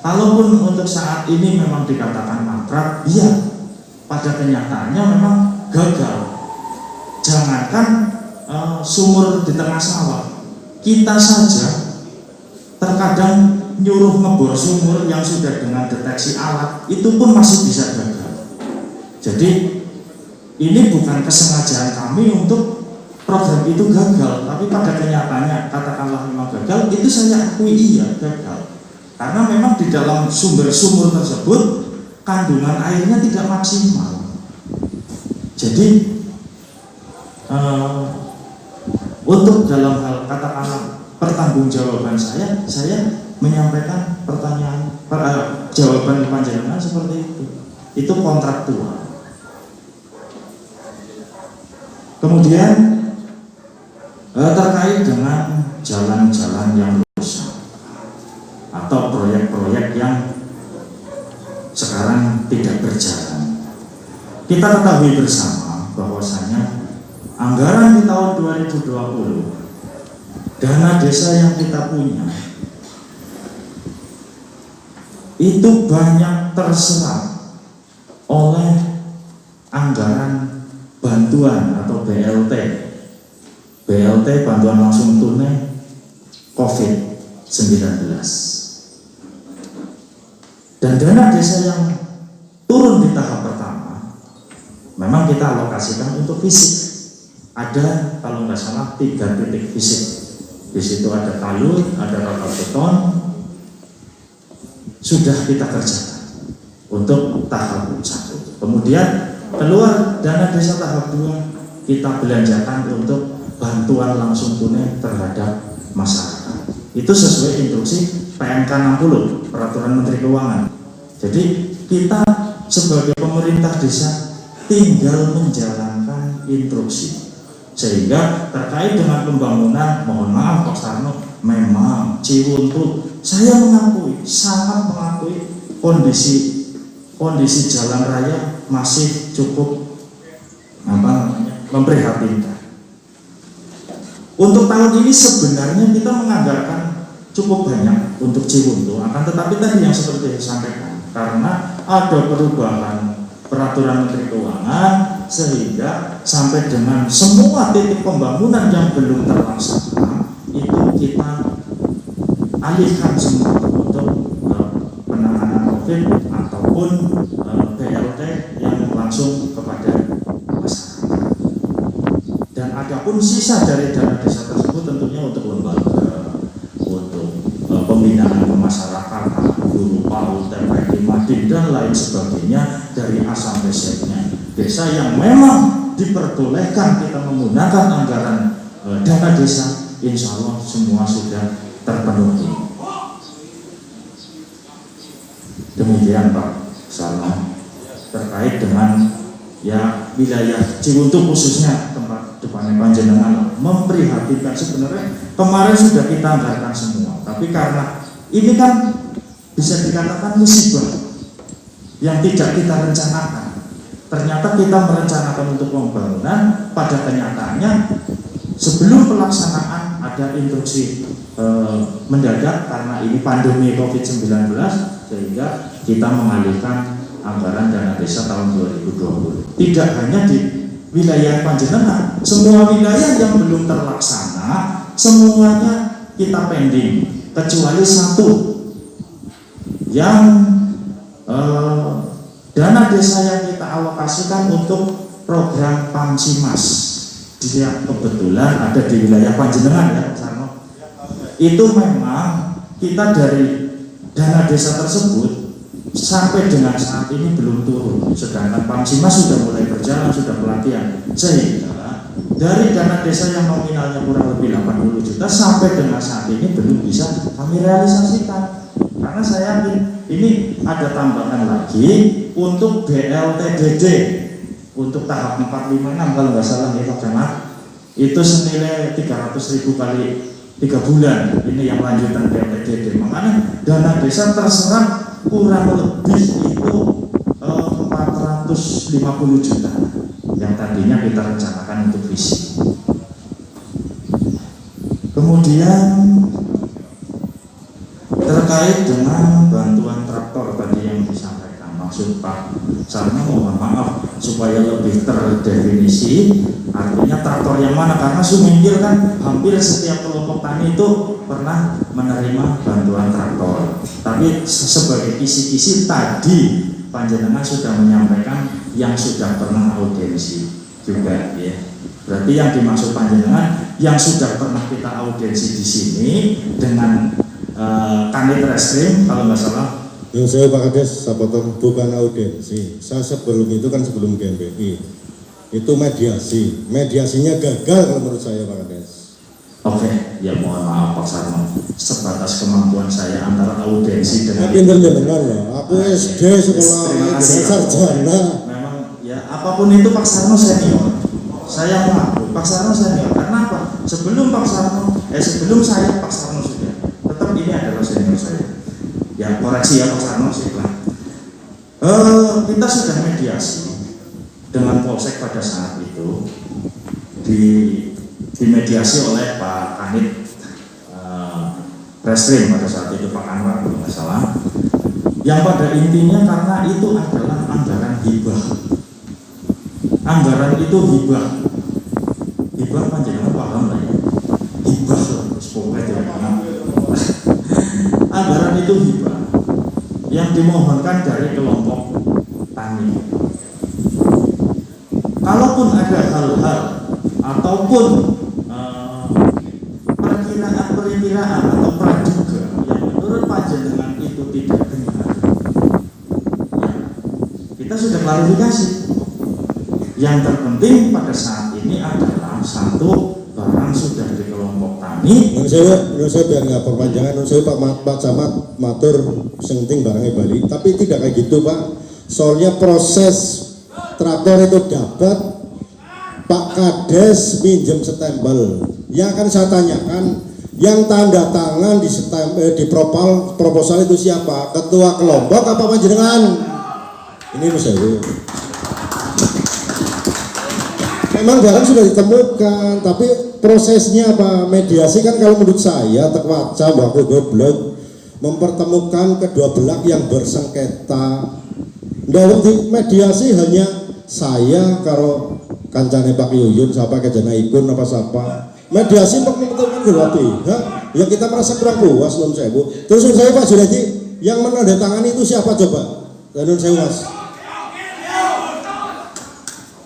Kalaupun untuk saat ini memang dikatakan mangkrak, iya, pada kenyataannya memang gagal. Jangankan sumur di tengah sawah, kita saja terkadang nyuruh ngebor sumur yang sudah dengan deteksi alat, itu pun masih bisa gagal. Jadi ini bukan kesengajaan kami untuk program itu gagal, tapi pada kenyataannya katakanlah memang gagal, itu saya akui iya gagal. Karena memang di dalam sumur tersebut kandungan airnya tidak maksimal. Jadi untuk dalam hal katakanlah pertanggungjawaban saya menyampaikan jawaban panjenengan seperti itu. Itu kontraktual. Kemudian terkait dengan jalan-jalan yang rusak atau proyek-proyek yang sekarang tidak berjalan, kita ketahui bersama bahwasanya anggaran di tahun 2020 dana desa yang kita punya itu banyak terserap oleh anggaran bantuan atau BLT, bantuan langsung tunai COVID-19. Dan dana desa yang turun di tahap pertama memang kita alokasikan untuk fisik. Ada kalau nggak salah 3 titik fisik. Di situ ada talud, ada rata beton, sudah kita kerjakan untuk tahap 1. Kemudian keluar dana desa tahap 2, kita belanjakan untuk bantuan langsung tunai terhadap masyarakat. Itu sesuai instruksi PMK 60, Peraturan Menteri Keuangan. Jadi kita sebagai pemerintah desa tinggal menjalankan instruksi. Sehingga terkait dengan pembangunan, mohon maaf Pak Sarno, memang Ciwuntu, saya mengakui, sangat mengakui kondisi jalan raya masih cukup memprihatinkan. Untuk tahun ini sebenarnya kita menganggarkan cukup banyak untuk Ciwuntu, akan tetapi tadi yang seperti saya sampaikan, karena ada perubahan Peraturan Menteri Keuangan sehingga sampai dengan semua titik pembangunan yang belum terlaksana itu kita alihkan semua untuk penanganan COVID ataupun BLT yang langsung kepada masyarakat. Dan adapun sisa dari dana desa tersebut tentunya untuk lembaga, untuk pembinaan kemasyarakatan, guru PAUD, TPD, Madin dan lain sebagainya dari A sampai Z-nya. Desa yang memang diperbolehkan kita menggunakan anggaran dana desa insya Allah semua sudah terpenuhi. Demikian Pak Sarno terkait dengan ya wilayah Ciwuntu khususnya tempat depannya panjenengan memprihatinkan. Sebenarnya kemarin sudah kita anggarkan semua, tapi karena ini kan bisa dikatakan musibah yang tidak kita rencanakan. Ternyata kita merencanakan untuk pembangunan, pada kenyataannya sebelum pelaksanaan ada instruksi mendadak karena ini pandemi COVID-19, sehingga kita mengalihkan anggaran dana desa tahun 2020. Tidak hanya di wilayah panjenengan, semua wilayah yang belum terlaksana semuanya kita pending, kecuali satu yang dana desa yang kita alokasikan untuk program Pamsimas. Dia kebetulan ada di wilayah panjenengan ya Pak Sarno. Itu memang kita dari dana desa tersebut sampai dengan saat ini belum turun, sedangkan Pamsimas sudah mulai berjalan, sudah pelatihan, sehingga dari dana desa yang nominalnya kurang lebih 80 juta sampai dengan saat ini belum bisa kami realisasikan. Karena saya yakin ini ada tambahan lagi untuk BLTDD untuk tahap 456 kalau nggak salah ya Pak Camat, itu senilai 300.000 kali 3 bulan. Ini yang lanjutan BLTDD. Makanya dana desa terserap kurang lebih itu 450 juta yang tadinya kita rencanakan untuk visi. Kemudian terkait dengan bantuan traktor tadi yang disampaikan, maksud Pak Sarno mohon maaf supaya lebih terdefinisi, artinya traktor yang mana, karena Sumingkir kan hampir setiap kelompok tani itu pernah menerima bantuan traktor. Tapi sebagai kisi-kisi tadi panjenengan sudah menyampaikan yang sudah pernah audiensi juga ya. Berarti yang dimaksud panjenengan yang sudah pernah kita audiensi di sini dengan Kanit Reskrim kalau nggak salah. Yang saya Pak Kades, saya potong, bukan audiensi. Saya sebelum itu kan sebelum GMPI itu mediasi. Mediasinya gagal kalau menurut saya Pak Kades. Oke, ya mohon maaf Pak Sarno. Sebatas kemampuan saya antara audiensi dengan pinter jenengan ya. Aku SD sekolah sarjana. Memang ya apapun itu Pak Sarno senior. Saya mengaku Pak Sarno senior. Karena apa? Sebelum sebelum saya Pak Sarno sudah. Tetap ini adalah senior saya. Ya koreksi ya Pak Sarno silahkan. Kita sudah mediasi dengan Polsek pada saat itu dimediasi oleh Pak Kanit Reskrim pada saat itu Pak Anwar kalau nggak salah. Yang pada intinya karena itu adalah anggaran hibah. Anggaran itu hibah. Hibah panjenengan paham lah ya. Hibah terus pokoknya tidak paham. Anggaran itu hibah yang dimohonkan dari kelompok tani. Kalaupun ada hal-hal ataupun perkiraan atau praduga yang menurut panjenengan itu tidak benar, ya, kita sudah klarifikasi. Yang terpenting pada saat ini adalah satu, barang sudah di kelompok tani. Menurut saya biar nggak perpanjangan, menurut saya Pak Camat matur senting barangnya Bali, tapi tidak kayak gitu Pak. Soalnya proses traktor itu dapat Pak Kades minjem stempel. Yang akan saya tanyakan, yang tanda tangan di proposal itu siapa? Ketua kelompok apa panjenengan? Ini menurut saya. Memang barang sudah ditemukan, tapi prosesnya apa? Mediasi kan kalau menurut saya terwaca waktu goblok mempertemukan kedua belah yang bersengketa. Dalam mediasi hanya saya karo kancane Pak Yuyun siapa kejana ikun apa siapa. Mediasi mempertemukan kedua pihak. Ya kita merasa kurang puas belum saya Bu. Terus saya Pak Junaidi yang menandatangani itu siapa coba? Dan saya Mas.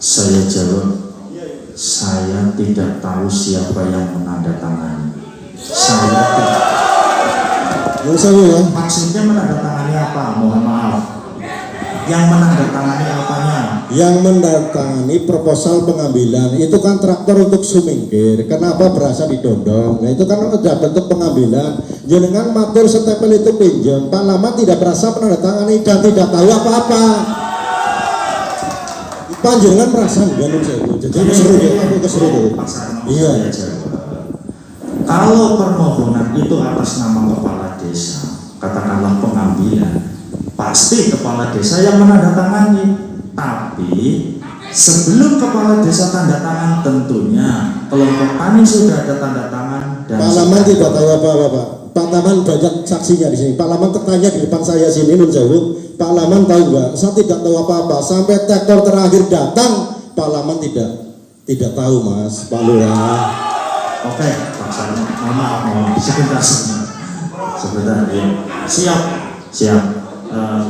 Saya jawab, saya tidak tahu siapa yang menandatangani. Saya tidak. Ya. Maksudnya menandatangani apa? Mohon maaf. yang menandatangani apanya? Yang mendatangani proposal pengambilan itu kan traktor untuk sumingkir. Kenapa berasa didondong? Nah itu kan udah bentuk pengambilan. Jenengan matur setempel itu pinjam. Pak Laman tidak berasa menandatangani dan tidak tahu apa-apa. Panjenengan merasa enggak nih saya? Jadi keseru. Pak Sarno, Iya. saya jawab. Kalau permohonan itu atas nama kepala desa, katakanlah pengambilan, pasti kepala desa yang menandatangani. Tapi sebelum kepala desa tanda tangan, tentunya kelompok tani sudah ada tanda tangan. Dan Pak Laman tidak tahu apa-apa, Pak. Pak Laman banyak saksinya di sini. Pak Laman tertanya di depan saya sini, Nun Sewu. Pak Laman tahu nggak? Saya tidak tahu apa-apa. Sampai traktor terakhir datang, Pak Laman tidak tahu, Mas. Pak Lurah. Oke, Pak Sarno, mohon maaf, sebentar ya. Siap.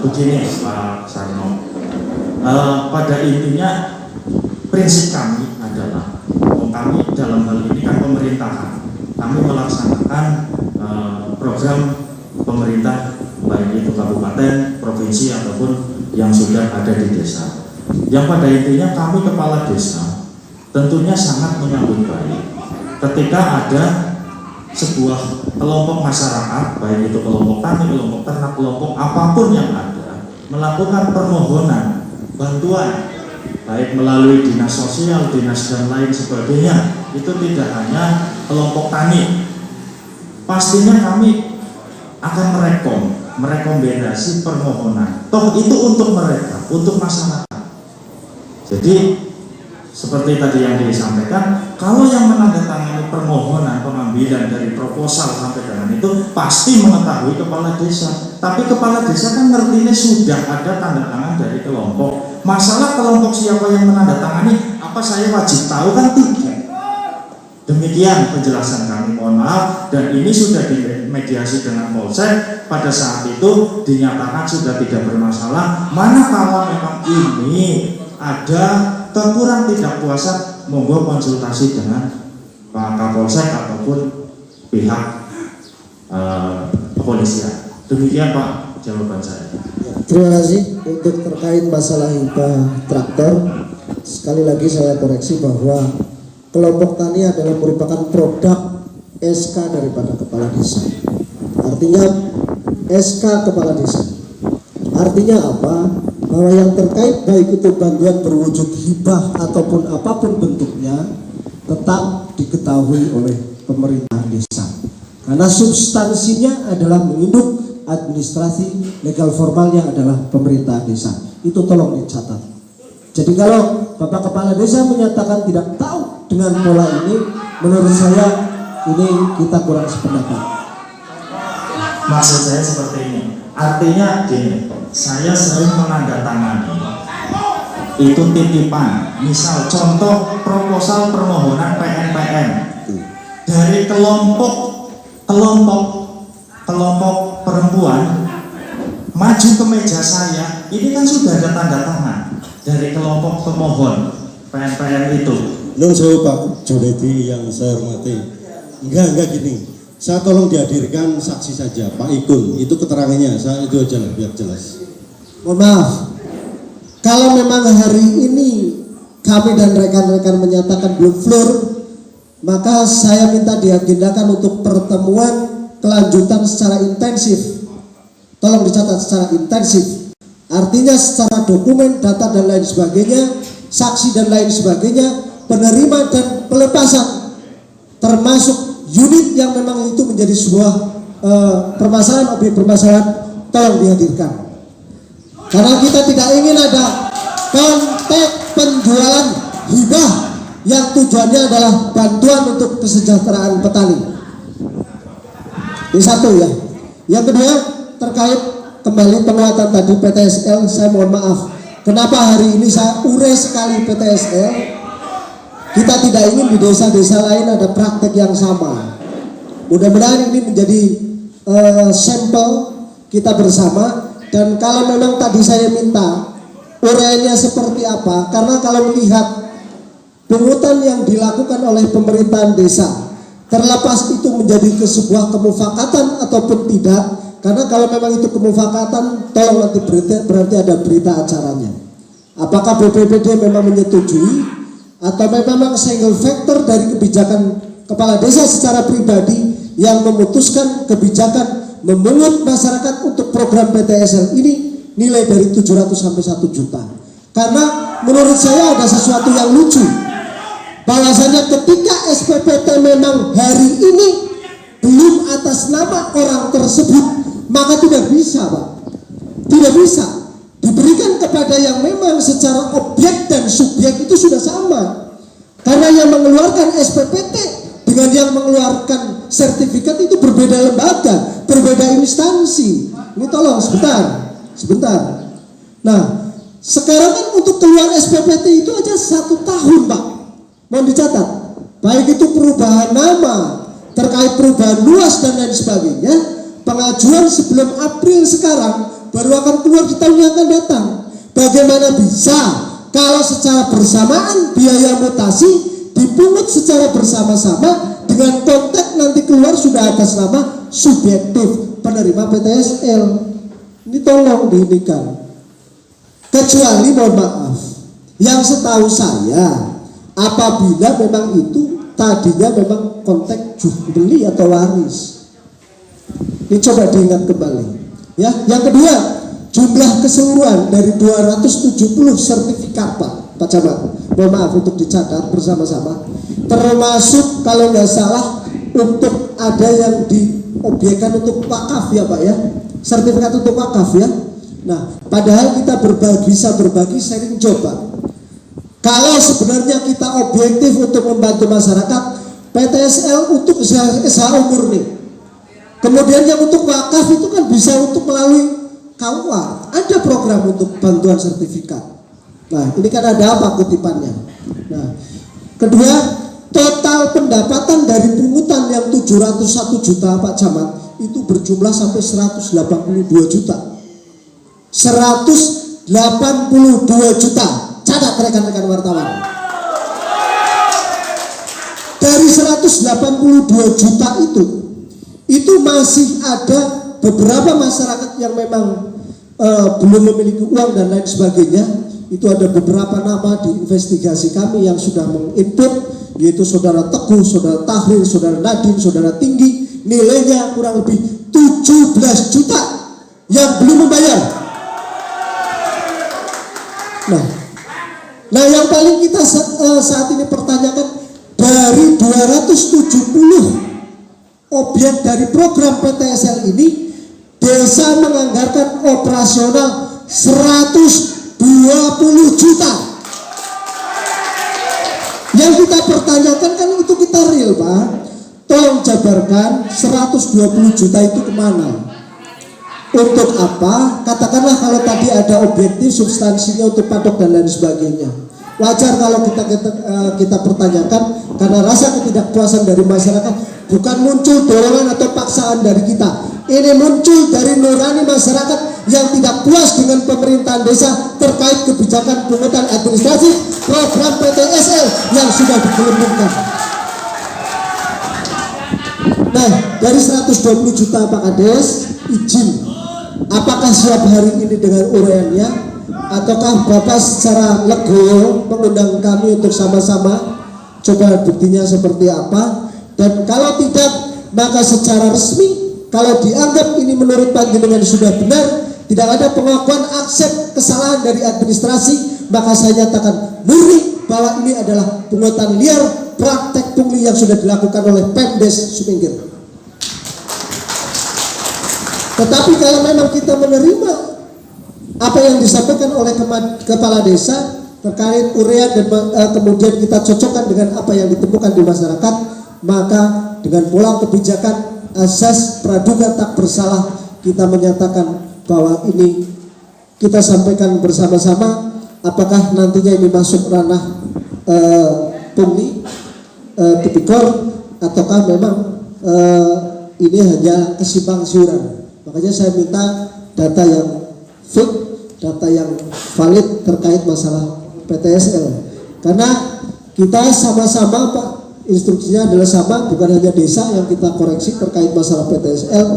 Begini Pak Sarno, pada intinya prinsip kami adalah kami dalam hal ini kan pemerintahan, kami melaksanakan program pemerintah baik itu kabupaten, provinsi ataupun yang sudah ada di desa. Yang pada intinya kami kepala desa tentunya sangat menyambut baik ketika ada sebuah kelompok masyarakat, baik itu kelompok tani, kelompok ternak, kelompok apapun yang ada, melakukan permohonan bantuan baik melalui dinas sosial, dinas dan lain sebagainya. Itu tidak hanya kelompok tani, pastinya kami akan merekomendasi permohonan. Toh itu untuk mereka, untuk masyarakat. Jadi seperti tadi yang disampaikan, kalau yang menandatangani permohonan pengambilan dari proposal sampai dengan itu pasti mengetahui kepala desa. Tapi kepala desa kan ngertinya sudah ada tanda tangan dari kelompok. Masalah kelompok siapa yang menandatangani, apa saya wajib tahu kan tidak. Demikian penjelasan kami, mohon maaf. Dan ini sudah dimediasi dengan Polsek. Pada saat itu dinyatakan sudah tidak bermasalah. Manakala memang ini ada kurang tidak puasa, monggo konsultasi dengan Pak Kapolsek ataupun pihak kepolisian. Demikian Pak jawaban saya. Terima kasih. Untuk terkait masalah hibah traktor, sekali lagi saya koreksi bahwa kelompok tani adalah merupakan produk SK daripada kepala desa. Artinya SK kepala desa. Artinya apa? Bahwa yang terkait baik itu bantuan berwujud hibah ataupun apapun bentuknya tetap diketahui oleh pemerintah desa. Karena substansinya adalah menginduk, administrasi legal formalnya adalah pemerintah desa. Itu tolong dicatat. Jadi kalau Bapak Kepala Desa menyatakan tidak tahu dengan pola ini, menurut saya ini kita kurang sependapat. Maksud saya seperti ini. Artinya gini, saya sering menandatangani itu titipan. Misal contoh proposal permohonan PNPN dari kelompok perempuan maju ke meja saya, ini kan sudah ada tanda tangan dari kelompok pemohon PNPN itu. Nun sewu Pak Jonedi yang saya hormati. Enggak gini. Saya tolong dihadirkan saksi saja, Pak Ikun. Itu keterangannya, saya itu aja lah biar jelas. Mohon maaf, kalau memang hari ini kami dan rekan-rekan menyatakan belum floor, maka saya minta diagendakan untuk pertemuan kelanjutan secara intensif. Tolong dicatat secara intensif. Artinya secara dokumen, data dan lain sebagainya, saksi dan lain sebagainya, penerima dan pelepasan, termasuk unit yang memang itu menjadi sebuah permasalahan, objek permasalahan, tolong dihadirkan. Karena kita tidak ingin ada konteks penjualan hibah yang tujuannya adalah bantuan untuk kesejahteraan petani. Ini satu ya. Yang kedua terkait kembali penguatan tadi PTSL, saya mohon maaf. Kenapa hari ini saya urai sekali PTSL? Kita tidak ingin di desa-desa lain ada praktek yang sama. Mudah-mudahan ini menjadi sampel kita bersama. Dan kalau memang tadi saya minta uraiannya seperti apa, karena kalau melihat pungutan yang dilakukan oleh pemerintahan desa, terlepas itu menjadi sebuah kemufakatan ataupun tidak, Karena kalau memang itu kemufakatan, tolong nanti berarti ada berita acaranya. Apakah BPBD memang menyetujui atau memang single factor dari kebijakan kepala desa secara pribadi yang memutuskan kebijakan memungut masyarakat untuk program PTSL ini nilai dari 700 sampai 1 juta. Karena menurut saya ada sesuatu yang lucu, bahwasanya ketika SPPT memang hari ini belum atas nama orang tersebut, maka tidak bisa, Pak. Tidak bisa diberikan kepada yang memang secara objek dan subjek itu sudah sama. Karena yang mengeluarkan SPPT dengan yang mengeluarkan sertifikat itu berbeda lembaga, berbeda instansi. Ini tolong sebentar. Nah, sekarang kan untuk keluar SPPT itu aja 1 tahun, Pak. Mohon dicatat. Baik itu perubahan nama, terkait perubahan luas dan lain sebagainya. Pengajuan sebelum April sekarang baru akan keluar di tahun yang akan datang. Bagaimana bisa kalau secara bersamaan biaya mutasi dipungut secara bersama-sama dengan konteks nanti keluar sudah atas nama subjektif penerima PTSL. Ini tolong dihentikan. Kecuali mohon maaf, yang setahu saya apabila memang itu tadinya memang konteks jual beli atau waris. Ini coba diingat kembali. Ya, yang kedua, jumlah keseluruhan dari 270 sertifikat Pak Camat. Mohon maaf untuk dicatat bersama-sama. Termasuk kalau nggak salah untuk ada yang diobjekkan untuk wakaf ya Pak ya. Sertifikat untuk wakaf ya. Nah, padahal kita bisa berbagi sharing job Pak. Kalau sebenarnya kita objektif untuk membantu masyarakat, PTSL untuk SHU murni. Kemudian yang untuk wakaf itu kan bisa untuk melalui KUA. Ada program untuk bantuan sertifikat. Nah, ini kan ada apa kutipannya. Nah, kedua, total pendapatan dari pungutan yang 701 juta Pak Camat itu berjumlah sampai 182 juta. 182 juta. Catat rekan-rekan wartawan. Dari 182 juta itu masih ada beberapa masyarakat yang memang belum memiliki uang dan lain sebagainya. Itu ada beberapa nama di investigasi kami yang sudah menginput, yaitu saudara Teguh, saudara Tahlil, saudara Nadine, saudara Tinggi, nilainya kurang lebih 17 juta yang belum membayar. Nah yang paling kita saat ini pertanyakan, dari 270 objek dari program PTSL ini, desa menganggarkan operasional 120 juta. Yang kita pertanyakan kan itu kita real Pak. Tolong jabarkan 120 juta itu kemana? Untuk apa? Katakanlah kalau tadi ada objektif substansinya untuk patok dan lain sebagainya. Wajar kalau kita pertanyakan karena rasa ketidakpuasan dari masyarakat bukan muncul dorongan atau paksaan dari kita. Ini muncul dari nurani masyarakat yang tidak puas dengan pemerintahan desa terkait kebijakan pungutan administrasi program PTSL yang sudah digelembungkan. Nah, dari 120 juta Pak Kades, izin. Apakah siap hari ini dengan uraiannya, ataukah Bapak secara legowo mengundang kami untuk sama-sama coba buktinya seperti apa? Dan kalau tidak, maka secara resmi, kalau dianggap ini menurut panjenengan sudah benar, tidak ada pengakuan aksep kesalahan dari administrasi, maka saya nyatakan murni bahwa ini adalah pungutan liar, praktek pungli yang sudah dilakukan oleh Pemdes Sumingkir. Tetapi kalau memang kita menerima apa yang disampaikan oleh kepala desa terkait urean dan kemudian kita cocokkan dengan apa yang ditemukan di masyarakat, maka dengan pola kebijakan asas praduga tak bersalah kita menyatakan bahwa ini kita sampaikan bersama-sama. Apakah nantinya ini masuk ranah pungli, tipikor, ataukah memang ini hanya kesimpang siuran. Makanya saya minta data yang fit, data yang valid terkait masalah PTSL. Karena kita sama-sama Pak, instruksinya adalah sama, bukan hanya desa yang kita koreksi terkait masalah PTSL.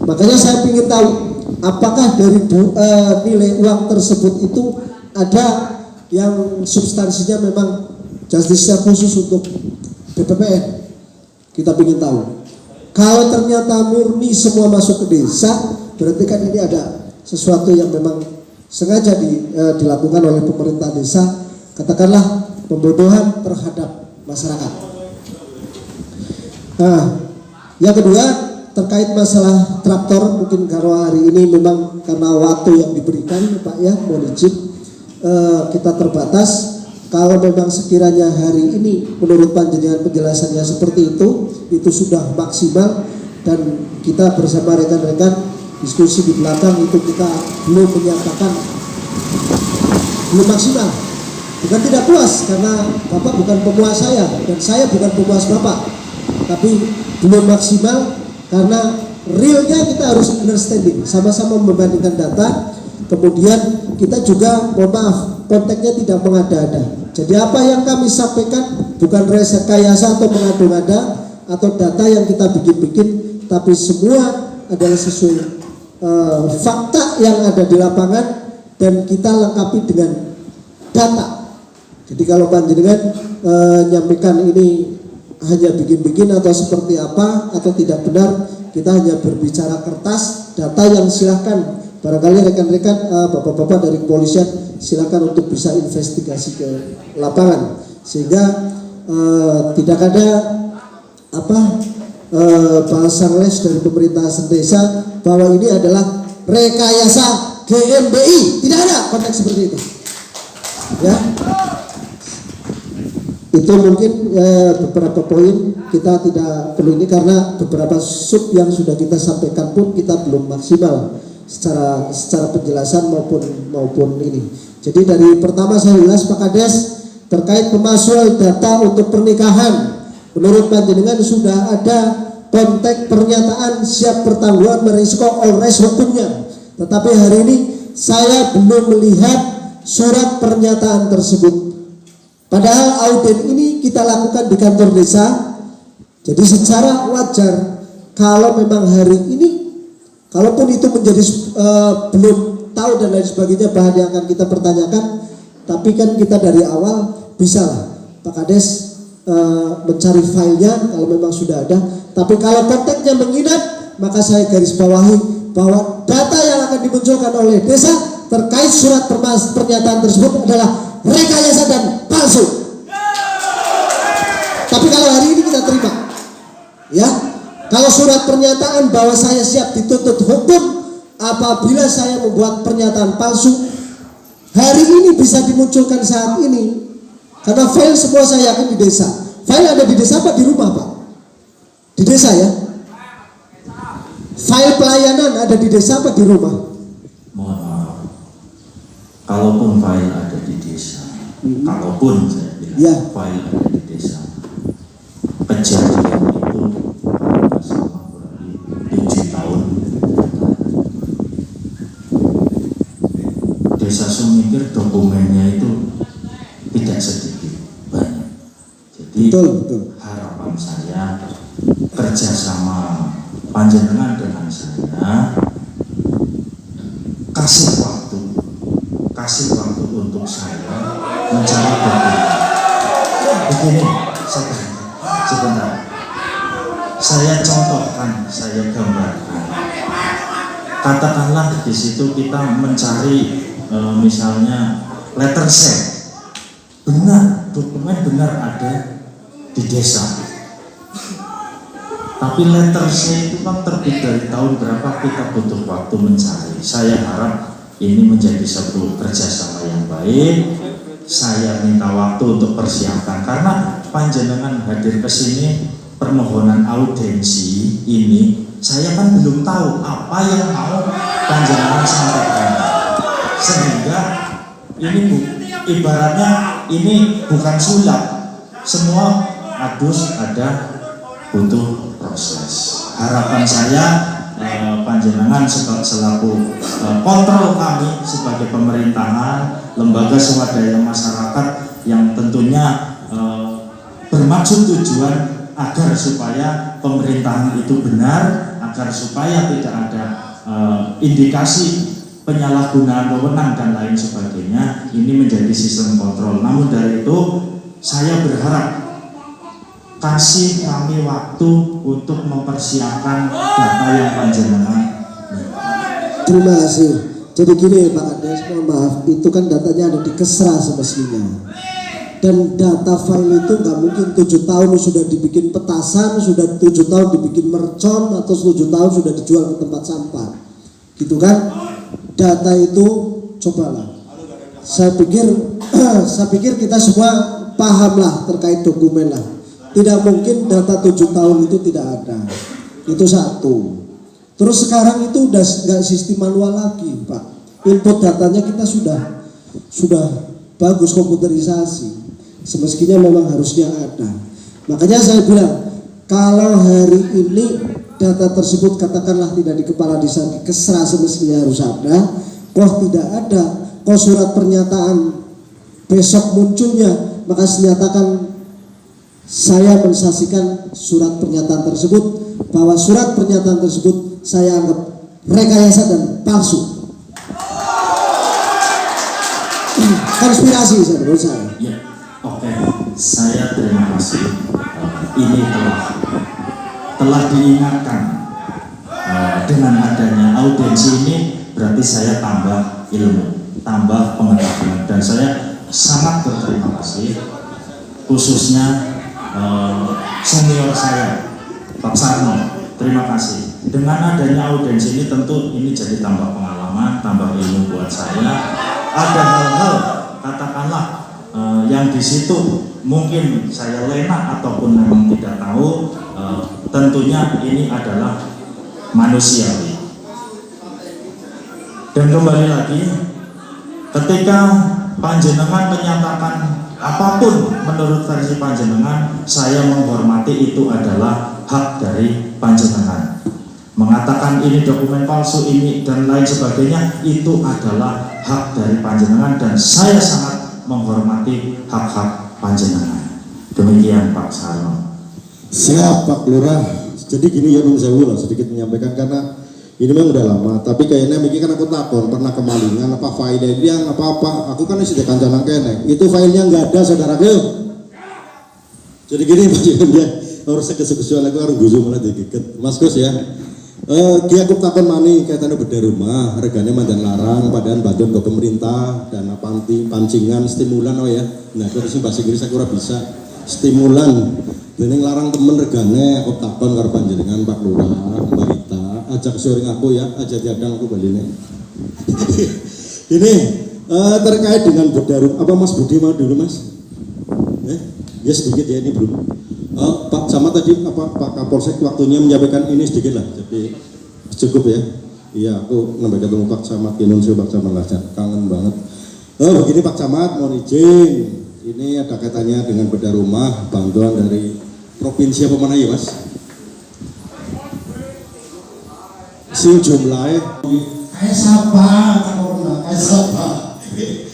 Makanya saya ingin tahu apakah dari nilai uang tersebut itu ada yang substansinya memang justisnya khusus untuk BPPN. Kita ingin tahu. Kalau ternyata murni semua masuk ke desa, berarti kan ini ada sesuatu yang memang sengaja dilakukan oleh pemerintah desa, katakanlah pembodohan terhadap masyarakat. Nah, yang kedua terkait masalah traktor, mungkin karena hari ini memang karena waktu yang diberikan Pak ya, mohon izin kita terbatas. Kalau memang sekiranya hari ini menurut panjenengan penjelasannya seperti itu sudah maksimal, dan kita bersama rekan-rekan diskusi di belakang itu kita belum menyatakan belum maksimal. Bukan tidak puas, karena Bapak bukan pemuas saya dan saya bukan pemuas Bapak, tapi belum maksimal karena realnya kita harus understanding, sama-sama membandingkan data. Kemudian kita juga, mohon maaf, konteksnya tidak mengada-ada. Jadi apa yang kami sampaikan bukan rekayasa atau mengada-ngada atau data yang kita bikin-bikin, tapi semua adalah sesuai fakta yang ada di lapangan dan kita lengkapi dengan data. Jadi kalau panjenengan nyampaikan ini hanya bikin-bikin atau seperti apa atau tidak benar, kita hanya berbicara kertas, data yang silahkan barangkali rekan-rekan bapak-bapak dari kepolisian silakan untuk bisa investigasi ke lapangan, sehingga tidak ada bahasa les dari pemerintah desa bahwa ini adalah rekayasa GMBI. Tidak ada konteks seperti itu ya. Itu mungkin beberapa poin kita tidak perlu ini, karena beberapa sub yang sudah kita sampaikan pun kita belum maksimal secara penjelasan maupun ini. Jadi dari pertama saya jelas Pak Kades terkait pemasuk data untuk pernikahan, menurut panjenengan sudah ada konteks pernyataan siap pertanggungan merisiko olres hukumnya, tetapi hari ini saya belum melihat surat pernyataan tersebut. Padahal audit ini kita lakukan di kantor desa. Jadi secara wajar kalau memang hari ini, kalaupun itu menjadi belum tahu dan lain sebagainya bahan yang akan kita pertanyakan, tapi kan kita dari awal bisa lah Pak Kades mencari filenya kalau memang sudah ada. Tapi kalau konteksnya menginap, maka saya garis bawahi bahwa data yang akan dimunculkan oleh desa terkait surat pernyataan tersebut adalah rekayasa dan palsu. Tapi kalau hari ini kita terima, ya, kalau surat pernyataan bahwa saya siap dituntut hukum apabila saya membuat pernyataan palsu, hari ini bisa dimunculkan saat ini, karena file semua saya yakin di desa. File ada di desa apa di rumah Pak? Di desa ya. File pelayanan ada di desa apa di rumah? Mohon maaf, kalaupun file ada di desa, kalaupun saya bilang ya, file ada di desa, kejadian itu selama kurang lebih 7 tahun. Desa Sumikir dokumennya itu tidak sedikit, banyak. Jadi betul. harapan saya kerjasama panjenengan dengan saya, kasih waktu untuk saya mencari dokumen. Begini, sebentar. Saya contohkan, saya gambarkan. Katakanlah di situ kita mencari misalnya letter C. Benar, dokumen benar ada di desa. Tapi letter C itu kan terbit dari tahun berapa, kita butuh waktu mencari. Saya harap ini menjadi satu kerjasama yang baik. Saya minta waktu untuk persiapkan, karena panjenengan hadir ke sini permohonan audiensi ini, saya kan belum tahu apa yang mau panjenengan sampaikan. Sehingga ini ibaratnya ini bukan sulap, semua harus ada butuh proses. Harapan saya panjenengan selaku kontrol kami sebagai pemerintahan, lembaga swadaya masyarakat yang tentunya bermaksud tujuan agar supaya pemerintahan itu benar, agar agar supaya tidak ada indikasi penyalahgunaan wewenang dan lain sebagainya, ini menjadi sistem kontrol. Namun dari itu saya berharap kasih kami waktu untuk mempersiapkan data yang panjenengan. Terima kasih. Jadi gini Pak Kades, mohon maaf, itu kan datanya ada di Kesra semestinya. Dan data file itu nggak mungkin 7 tahun sudah dibikin petasan, sudah 7 tahun dibikin mercon, atau 7 tahun sudah dijual ke tempat sampah, gitu kan? Data itu cobalah. Saya pikir kita semua pahamlah terkait dokumen lah. Tidak mungkin data 7 tahun itu tidak ada. Itu satu. Terus sekarang itu udah nggak sistem manual lagi, Pak. Input datanya kita sudah bagus komputerisasi. Semestinya memang harusnya ada. Makanya saya bilang, kalau hari ini data tersebut katakanlah tidak di kepala desa, di Kesra semestinya harus ada. Tidak ada, surat pernyataan besok munculnya, maka nyatakan saya mensaksikan surat pernyataan tersebut, bahwa surat pernyataan tersebut saya anggap rekayasa dan palsu. Konspirasi menurut saya. Ya, oke. Saya terima kasih. Ini telah diingatkan dengan adanya audiensi ini, berarti saya tambah ilmu, tambah pengetahuan, dan saya sangat berterima kasih khususnya senior saya Pak Sarno. Terima kasih. Dengan adanya audiensi ini tentu ini jadi tambah pengalaman, tambah ilmu buat saya. Ada hal-hal katakanlah yang di situ mungkin saya lena ataupun memang tidak tahu, tentunya ini adalah manusiawi. Dan kembali lagi, ketika panjenengan menyatakan apapun menurut versi panjenengan, saya menghormati, itu adalah hak dari panjenengan. Mengatakan ini dokumen palsu ini dan lain sebagainya, itu adalah hak dari panjenengan, dan saya sangat menghormati hak-hak panjenengan. Demikian Pak Sarno. Siap Pak Lurah. Jadi gini ya, Nun Sewu lah sedikit menyampaikan, karena ini memang udah lama, tapi kayaknya mikir kan aku takon pernah kemalingan apa file yang apa aku kan isi kancanan kene itu filenya nggak ada saudaraku. Jadi gini Pak ya, harus sekesual aku harus gusu malah digiget Mas Gus ya. Dia aku takon mani kaitannya beda rumah, regane mandan larang, padahal bantuan ke pemerintah, dana pancingan, stimulan ya. Nah terus bahasa Inggris aku ora bisa stimulan. Dening larang temen regane aku takon karo panjenengan Pak Lurah, Mbak Ita, ajak sering aku ya, ajak diadang aku baline. Ini terkait dengan bedarum apa Mas Budi mau dulu Mas? Ya sedikit ya ini belum. Pak Camat tadi apa Pak Kapolsek waktunya menyampaikan ini sedikit lah, jadi cukup ya. Iya aku nambah ketemu Pak Camat Kinun Pak Camat lah, kangen banget. Begini Pak Camat mohon izin, ini ada kaitannya dengan beda rumah bantuan dari provinsi apa mana ya Mas? Si jumlahnya kayak siapa? Kayak siapa?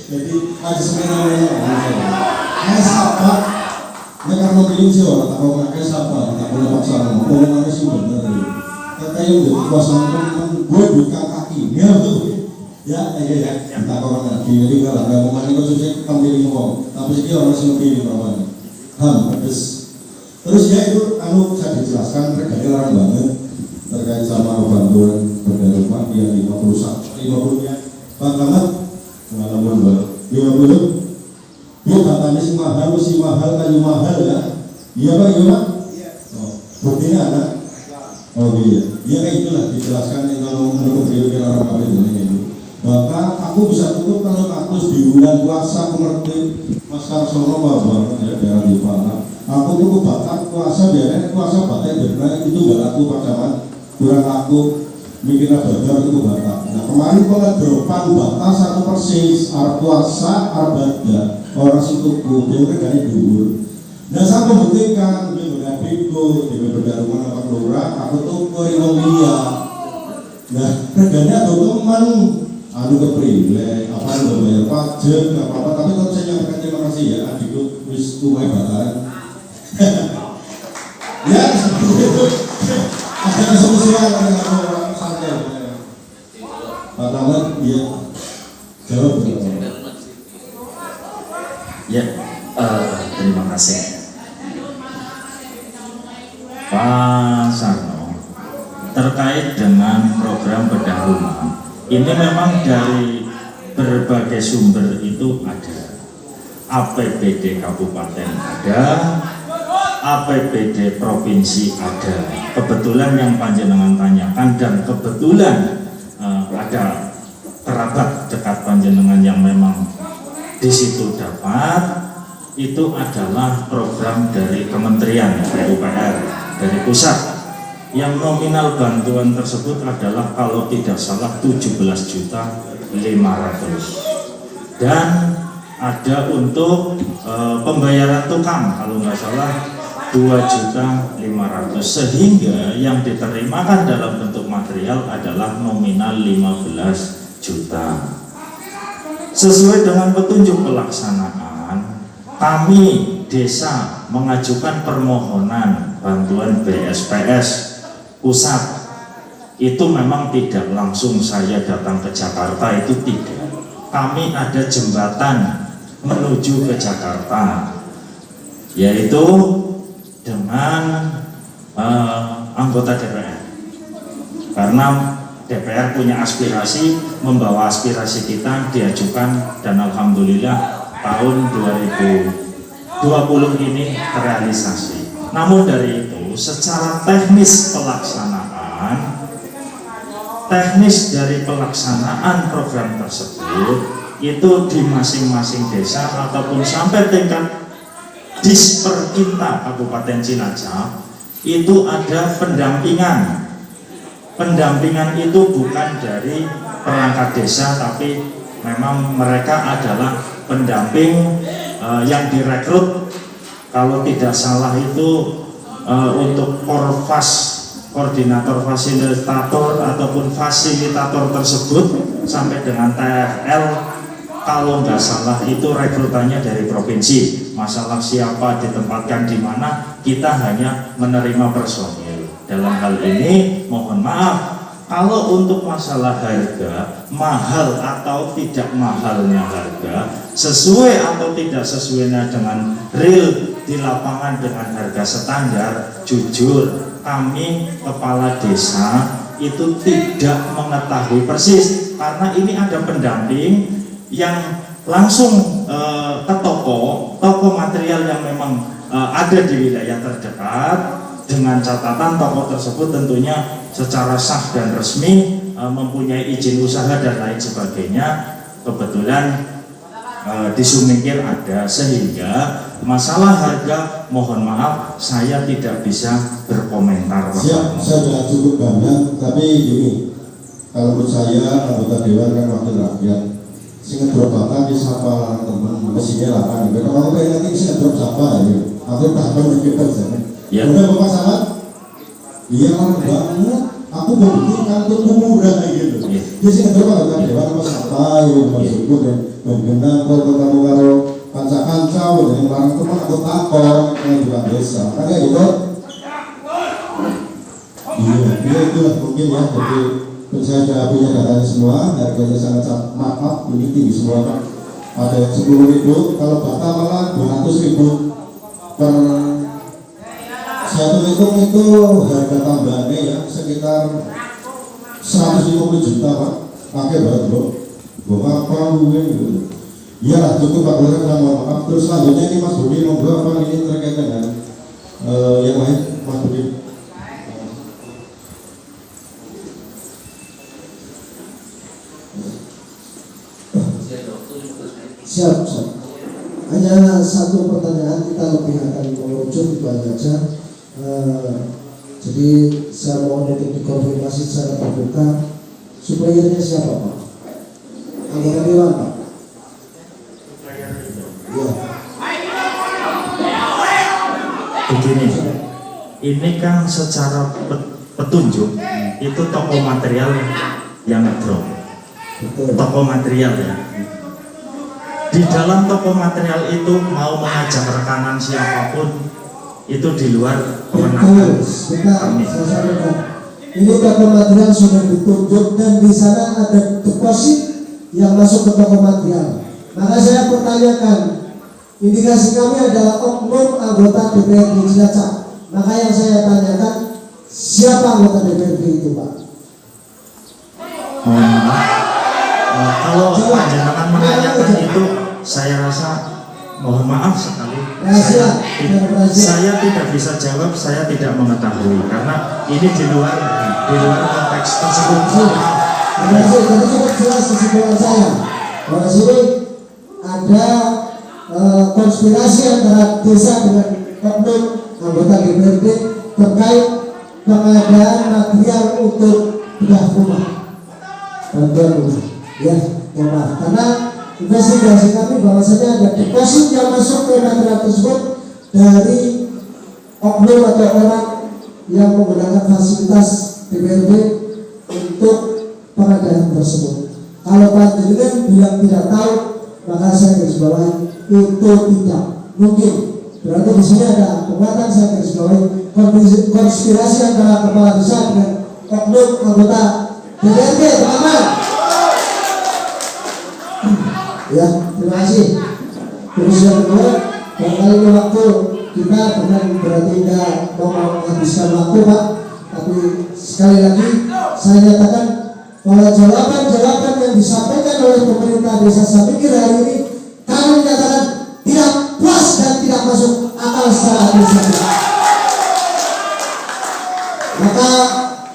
Jadi ada sebenarnya kayak siapa? Ini karena pilih sih orang tak mau kayak siapa? Tak boleh paksa omongannya sih bener. Katanya udah kuasa gue buka kakinya tuh. Ya, kita orang lagi jadi kalau nggak mau mandi kok susah pilih ngomong. Tapi sih orang sih pilih orang. Pedes. Terus ya itu saya dijelaskan regane larang banget terkait sama bantuan beda rumah yang 50 ya. Pak Camat pengalaman buat 50. Dia katanya si mahal kayu mahal ya. Iya Pak, iya Pak. Oh, buktinya ada. Oh iya. Iya kayak itulah dijelaskan kalau menurut video orang kami ini. Bahkan aku bisa tutup kalau kakus di bulan puasa mengerti Mas Karsono banget ya daerah di Pala. Aku tutup bakat puasa biarnya puasa bakat benar itu nggak laku Pak Camat, kurang laku mikir badar itu bakat. Nah kemarin kalau depan batas satu persis arah puasa arah badar orang situ kumpul regane dhuwur. Nah saya membuktikan di beberapa di beberapa rumah Pak Lurah aku tuh wong liya. Nah regane ada teman anu keprilek apa nggak bayar pajak nggak apa-apa, tapi kalau saya nyampaikan terima kasih ya adikku wis tuwek banget. Ya seperti itu. Ada solusinya orang santai. Pak Taman, iya. Jawab berapa? Ya, terima kasih Pak Sarno. Terkait dengan program bedah rumah, ini memang dari berbagai sumber itu ada. APBD kabupaten ada, APBD provinsi ada. Kebetulan yang panjenengan tanyakan dan kebetulan ada kerabat dekat panjenengan yang memang di situ dapat, itu adalah program dari Kementerian PUPR dari pusat, yang nominal bantuan tersebut adalah kalau tidak salah 17.500.000, dan ada untuk pembayaran tukang kalau nggak salah 2.500.000, sehingga yang diterimakan dalam bentuk material adalah nominal 15 juta. Sesuai dengan petunjuk pelaksanaan, kami desa mengajukan permohonan bantuan BSPS pusat. Itu memang tidak langsung saya datang ke Jakarta, itu tidak. Kami ada jembatan menuju ke Jakarta, yaitu dengan anggota DPR. Karena DPR punya aspirasi, membawa aspirasi kita diajukan, dan alhamdulillah tahun 2020 ini terrealisasi. Namun dari itu, secara teknis dari pelaksanaan program tersebut itu di masing-masing desa ataupun sampai tingkat Disperkinta Kabupaten Cilacap itu ada pendampingan. Pendampingan itu bukan dari perangkat desa, tapi memang mereka adalah pendamping yang direkrut, kalau tidak salah itu untuk Porfas, koordinator fasilitator ataupun fasilitator tersebut, sampai dengan TFL kalau nggak salah itu rekrutannya dari provinsi. Masalah siapa ditempatkan di mana, kita hanya menerima personil. Dalam hal ini mohon maaf kalau untuk masalah harga, mahal atau tidak mahalnya harga, sesuai atau tidak sesuainya dengan real di lapangan dengan harga standar, jujur kami kepala desa itu tidak mengetahui persis, karena ini ada pendamping yang langsung ke toko material yang memang ada di wilayah terdekat, dengan catatan toko tersebut tentunya secara sah dan resmi mempunyai izin usaha dan lain sebagainya. Kebetulan di Sumingkir ada, sehingga masalah harga mohon maaf saya tidak bisa berkomentar. Siap, saya sudah cukup banyak, tapi gini, kalau menurut saya anggota dewan kan wakil rakyat, sehingga drop di sapa teman mesinnya lah kan, kalau kayak nanti saya drop sapa ya, aku tahan kita sana. Ya. Udah Bapak Samad? Iya kan banget, aku mau bikin kantormu murah kayak gitu. Ya. Dia sih drop anggota dewan apa sapa ya, maksudku dan benar kalau ketemu karo kanca-kanca, dan orang itu kan aku takor yang di desa, kan kayak gitu. Iya itulah mungkin ya. Jadi saya sudah punya datanya semua, harganya sangat maaf, ini tinggi semua kan. Ada yang 10.000, kalau Batak malah 200.000 per. Saya hitung itu harga tambahannya ya sekitar 150 juta Pak. Pakai banget bro. Bapak apa gitu. Iya lah cukup Pak Lurah, mohon maaf. Terus selanjutnya ini Mas Budi monggo, apa ini terkait dengan yang lain Mas Budi. Siap. Hanya satu pertanyaan, kita lebih akan mengerucut itu aja. Jadi saya mohon untuk dikonfirmasi secara terbuka, suppliernya siapa Pak? Anggota dewan Pak? Ya. Begini, ini kan secara petunjuk itu toko material yang drop. Betul. Toko material ya. Di dalam toko material itu mau mengajak rekanan siapapun itu di luar kewenangan Betul. Bentar, kami. saya sampaikan. ini toko material sudah ditunjuk dan di sana ada deposit yang masuk ke toko material. Maka saya pertanyakan, indikasi kami adalah oknum anggota DPRD Cilacap. Maka yang saya tanyakan, siapa anggota DPRD itu, Pak? Mohon maaf. Kalau panjenengan menanyakan itu, saya rasa mohon maaf sekali. Saya tidak bisa jawab, saya tidak mengetahui karena ini di luar konteks tersebut. Jadi cukup jelas kesimpulan saya bahwa sini ada konspirasi antara desa dengan oknum anggota DPRD terkait pengadaan material untuk bedah rumah, bantuan rumah. Ya, maaf karena investigasi kami bahwasanya ada deposit yang masuk ke material tersebut dari oknum atau orang yang menggunakan fasilitas DPRD untuk pengadaan tersebut. Kalau panjenengan bilang tidak tahu, maka saya garis bawahi itu tidak mungkin. Berarti di sini ada penguatan, saya garis bawahi konspirasi antara kepala desa dengan oknum anggota DPRD, teman-teman. Ya, terima kasih. Terus yang kedua, barangkali waktu kita bukan berarti tidak mau menghabiskan waktu, Pak. Tapi sekali lagi saya nyatakan bahwa jawaban-jawaban yang disampaikan oleh pemerintah desa Samikir hari ini kami nyatakan tidak puas dan tidak masuk akal secara administratif. Maka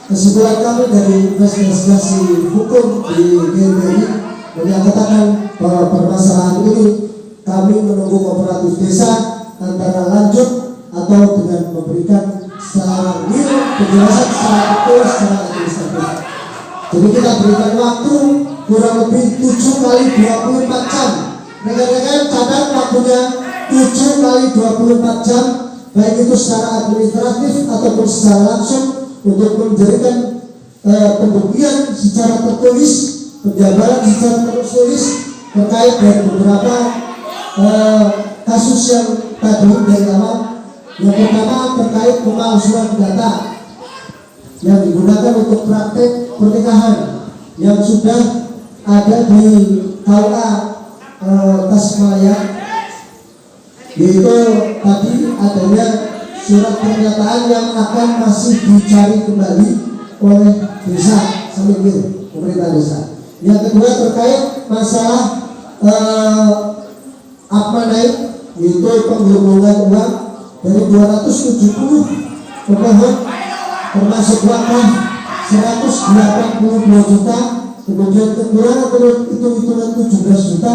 kesimpulan kami dari investigasi hukum di GMBI menyatakan bahwa permasalahan ini kami menunggu kooperatif desa antara lanjut atau dengan memberikan secara real penjelasan secara betul secara administratif. Jadi kita berikan waktu kurang lebih 7 kali 24 jam. Rekan-rekan catat waktunya 7 kali 24 jam, baik itu secara administratif ataupun secara langsung untuk menjadikan pembuktian secara tertulis, penjabaran secara tertulis terkait dari beberapa kasus yang tadi dari awal. Yang pertama terkait pemalsuan data yang digunakan untuk praktek pernikahan yang sudah ada di KUA Tasikmalaya, yaitu tadi adanya surat pernyataan yang akan masih dicari kembali oleh desa Samikir, pemerintah desa. Yang kedua terkait masalah Akmanai, yaitu penggelembungan uang dari 270 pemohon termasuk wakaf 182 juta, kemudian kekurangan hitung-hitungan 17 juta,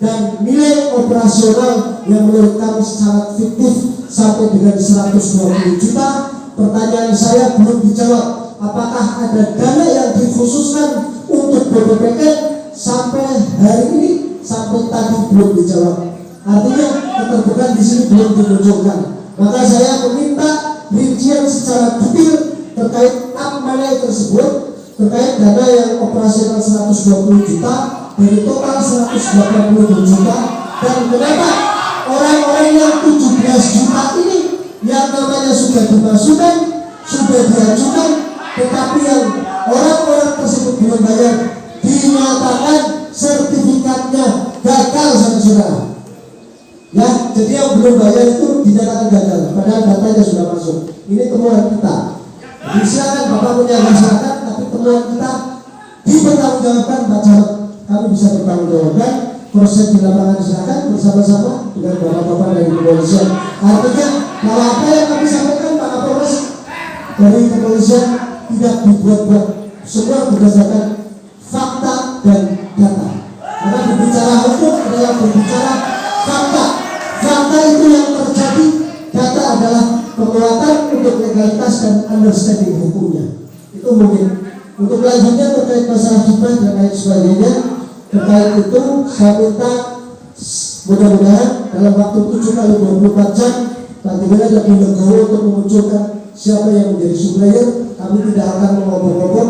dan nilai operasional yang menurut kami sangat fiktif sampai dengan 120 juta. Pertanyaan saya belum dijawab, apakah ada dana yang dikhususkan untuk BPPN sampai hari ini, sampai tadi belum dijawab. Artinya keterbukaan di sini belum dimunculkan. Maka saya meminta rincian secara detail terkait Akmanai tersebut, terkait dana yang operasional 120 juta dari total 180 juta, dan kenapa orang-orang yang 17 juta ini yang namanya sudah dimasukkan, sudah diajukan, tetapi yang orang-orang tersebut belum bayar, dinyatakan sertifikatnya gagal, saudara. Ya, jadi yang belum bayar itu dinyatakan gagal, padahal datanya sudah masuk. Ini temuan kita. Jadi silakan Bapak punya silakan, tapi temuan kita dipertanggungjawabkan, Pak Camat. Kami bisa bertanggungjawabkan, proses di lapangan silakan bersama-sama dengan bapak-bapak dari kepolisian. Artinya bahwa apa yang kami sampaikan Pak Kapolres dari kepolisian tidak dibuat-buat, semua berdasarkan fakta dan data. Karena berbicara hukum adalah berbicara fakta. Fakta itu yang terjadi, data adalah penguatan untuk legalitas dan understanding hukumnya. Itu mungkin. Untuk lanjutnya terkait masalah hibah dan lain sebagainya, terkait itu saya minta mudah-mudahan dalam waktu 7 kali 24 jam Pantingan lebih legowo untuk memunculkan siapa yang menjadi supplier. Kami tidak akan mengobok-obok.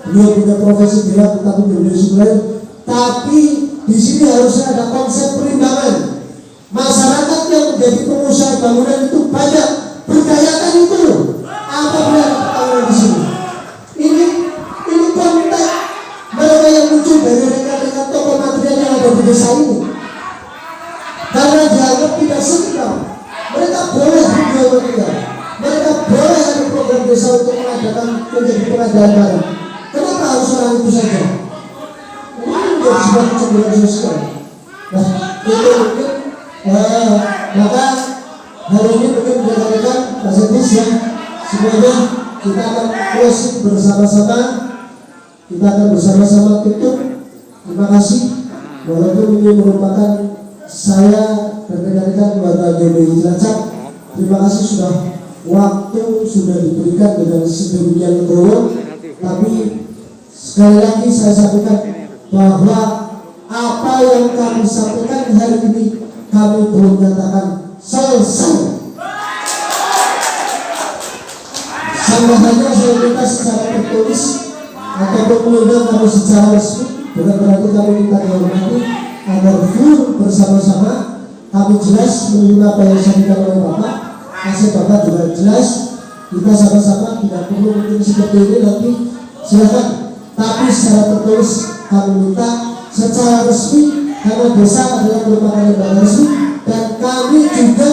Beliau punya profesi bilang tetapi menjadi supplier. Tapi di sini harusnya ada konsep perimbangan. Masyarakat yang menjadi pengusaha bangunan itu banyak, berdayakan itu loh. Apa benar di sini? Mereka boleh berjual berjual. Mereka boleh ada program desa untuk mengadakan menjadi pengadaan barang. Kenapa harus orang itu saja? Ini menjadi sebuah kecenderungan sosial. Nah, itu mungkin maka hari ini mungkin rekan-rekan Pak Sekdes ya, semuanya kita akan closing bersama-sama. Kita akan bersama-sama tutup. Terima kasih. Walaupun ini merupakan saya dan rekan-rekan keluarga GBI Cilacap, terima kasih sudah waktu sudah diberikan dengan sedemikian rupa. Tapi sekali lagi saya sampaikan bahwa apa yang kami sampaikan hari ini kami belum nyatakan selesai. Sambahannya saya minta secara tertulis ataupun mengundang kami secara resmi, bukan berarti kami minta dihormati agar full bersama-sama kami jelas menerima apa yang disampaikan oleh Bapak. Hasil Bapak juga jelas, kita sama-sama tidak perlu mungkin seperti ini nanti silakan. Tapi secara tertulis kami minta secara resmi karena desa adalah merupakan lembaga resmi dan kami juga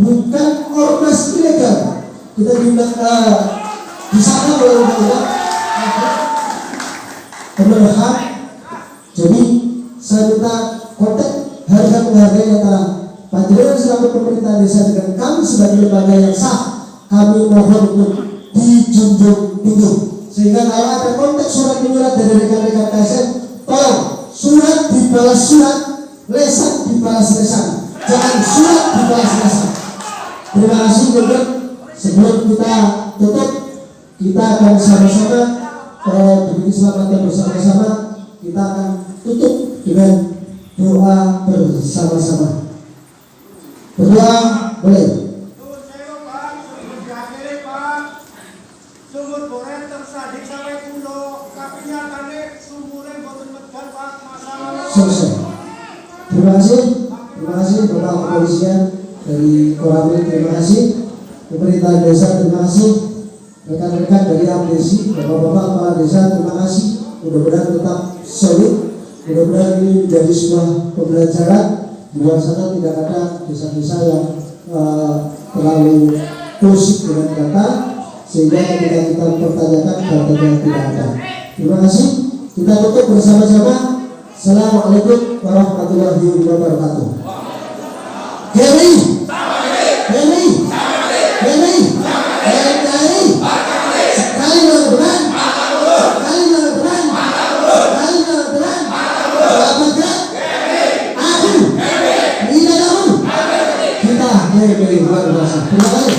bukan ormas ilegal. Kita diundang di sana oleh undang-undang pemerintah. Jadi saya minta kontak harga menghargai antara Panjenengan selaku pemerintah desa dengan kami sebagai lembaga yang sah. Kami mohon untuk dijunjung tinggi. Sehingga kalau ada konteks surat menyurat dari rekan-rekan KSN, tolong surat dibalas surat, lesan dibalas lesan, jangan surat dibalas lesan. Terima kasih juga. Sebelum kita tutup, kita akan sama-sama demi keselamatan bersama-sama, kita akan tutup dengan doa bersama-sama. Berdoa boleh. Sumur boret tersadik sampai pulau, tapi nyatane sumurnya boten medal Pak, masalah. Selesai. Terima kasih Bapak Kepolisian dari Koramil, terima kasih pemerintah desa, terima kasih rekan-rekan dari APDESI, bapak-bapak kepala desa, terima kasih. Mudah-mudahan tetap solid, mudah-mudahan ini menjadi sebuah pembelajaran. Di luar sana tidak ada desa-desa yang terlalu pusing dengan data, sehingga ketika kita pertanyakan datanya tidak ada. Terima kasih. Kita tutup bersama-sama. Assalamualaikum warahmatullahi wabarakatuh. GBI, GBI, GBI, NKRI, sekali melakukan, sekali melakukan, sekali melakukan, apakah aku, tidak tahu, kita GBI luar biasa. Terima kasih.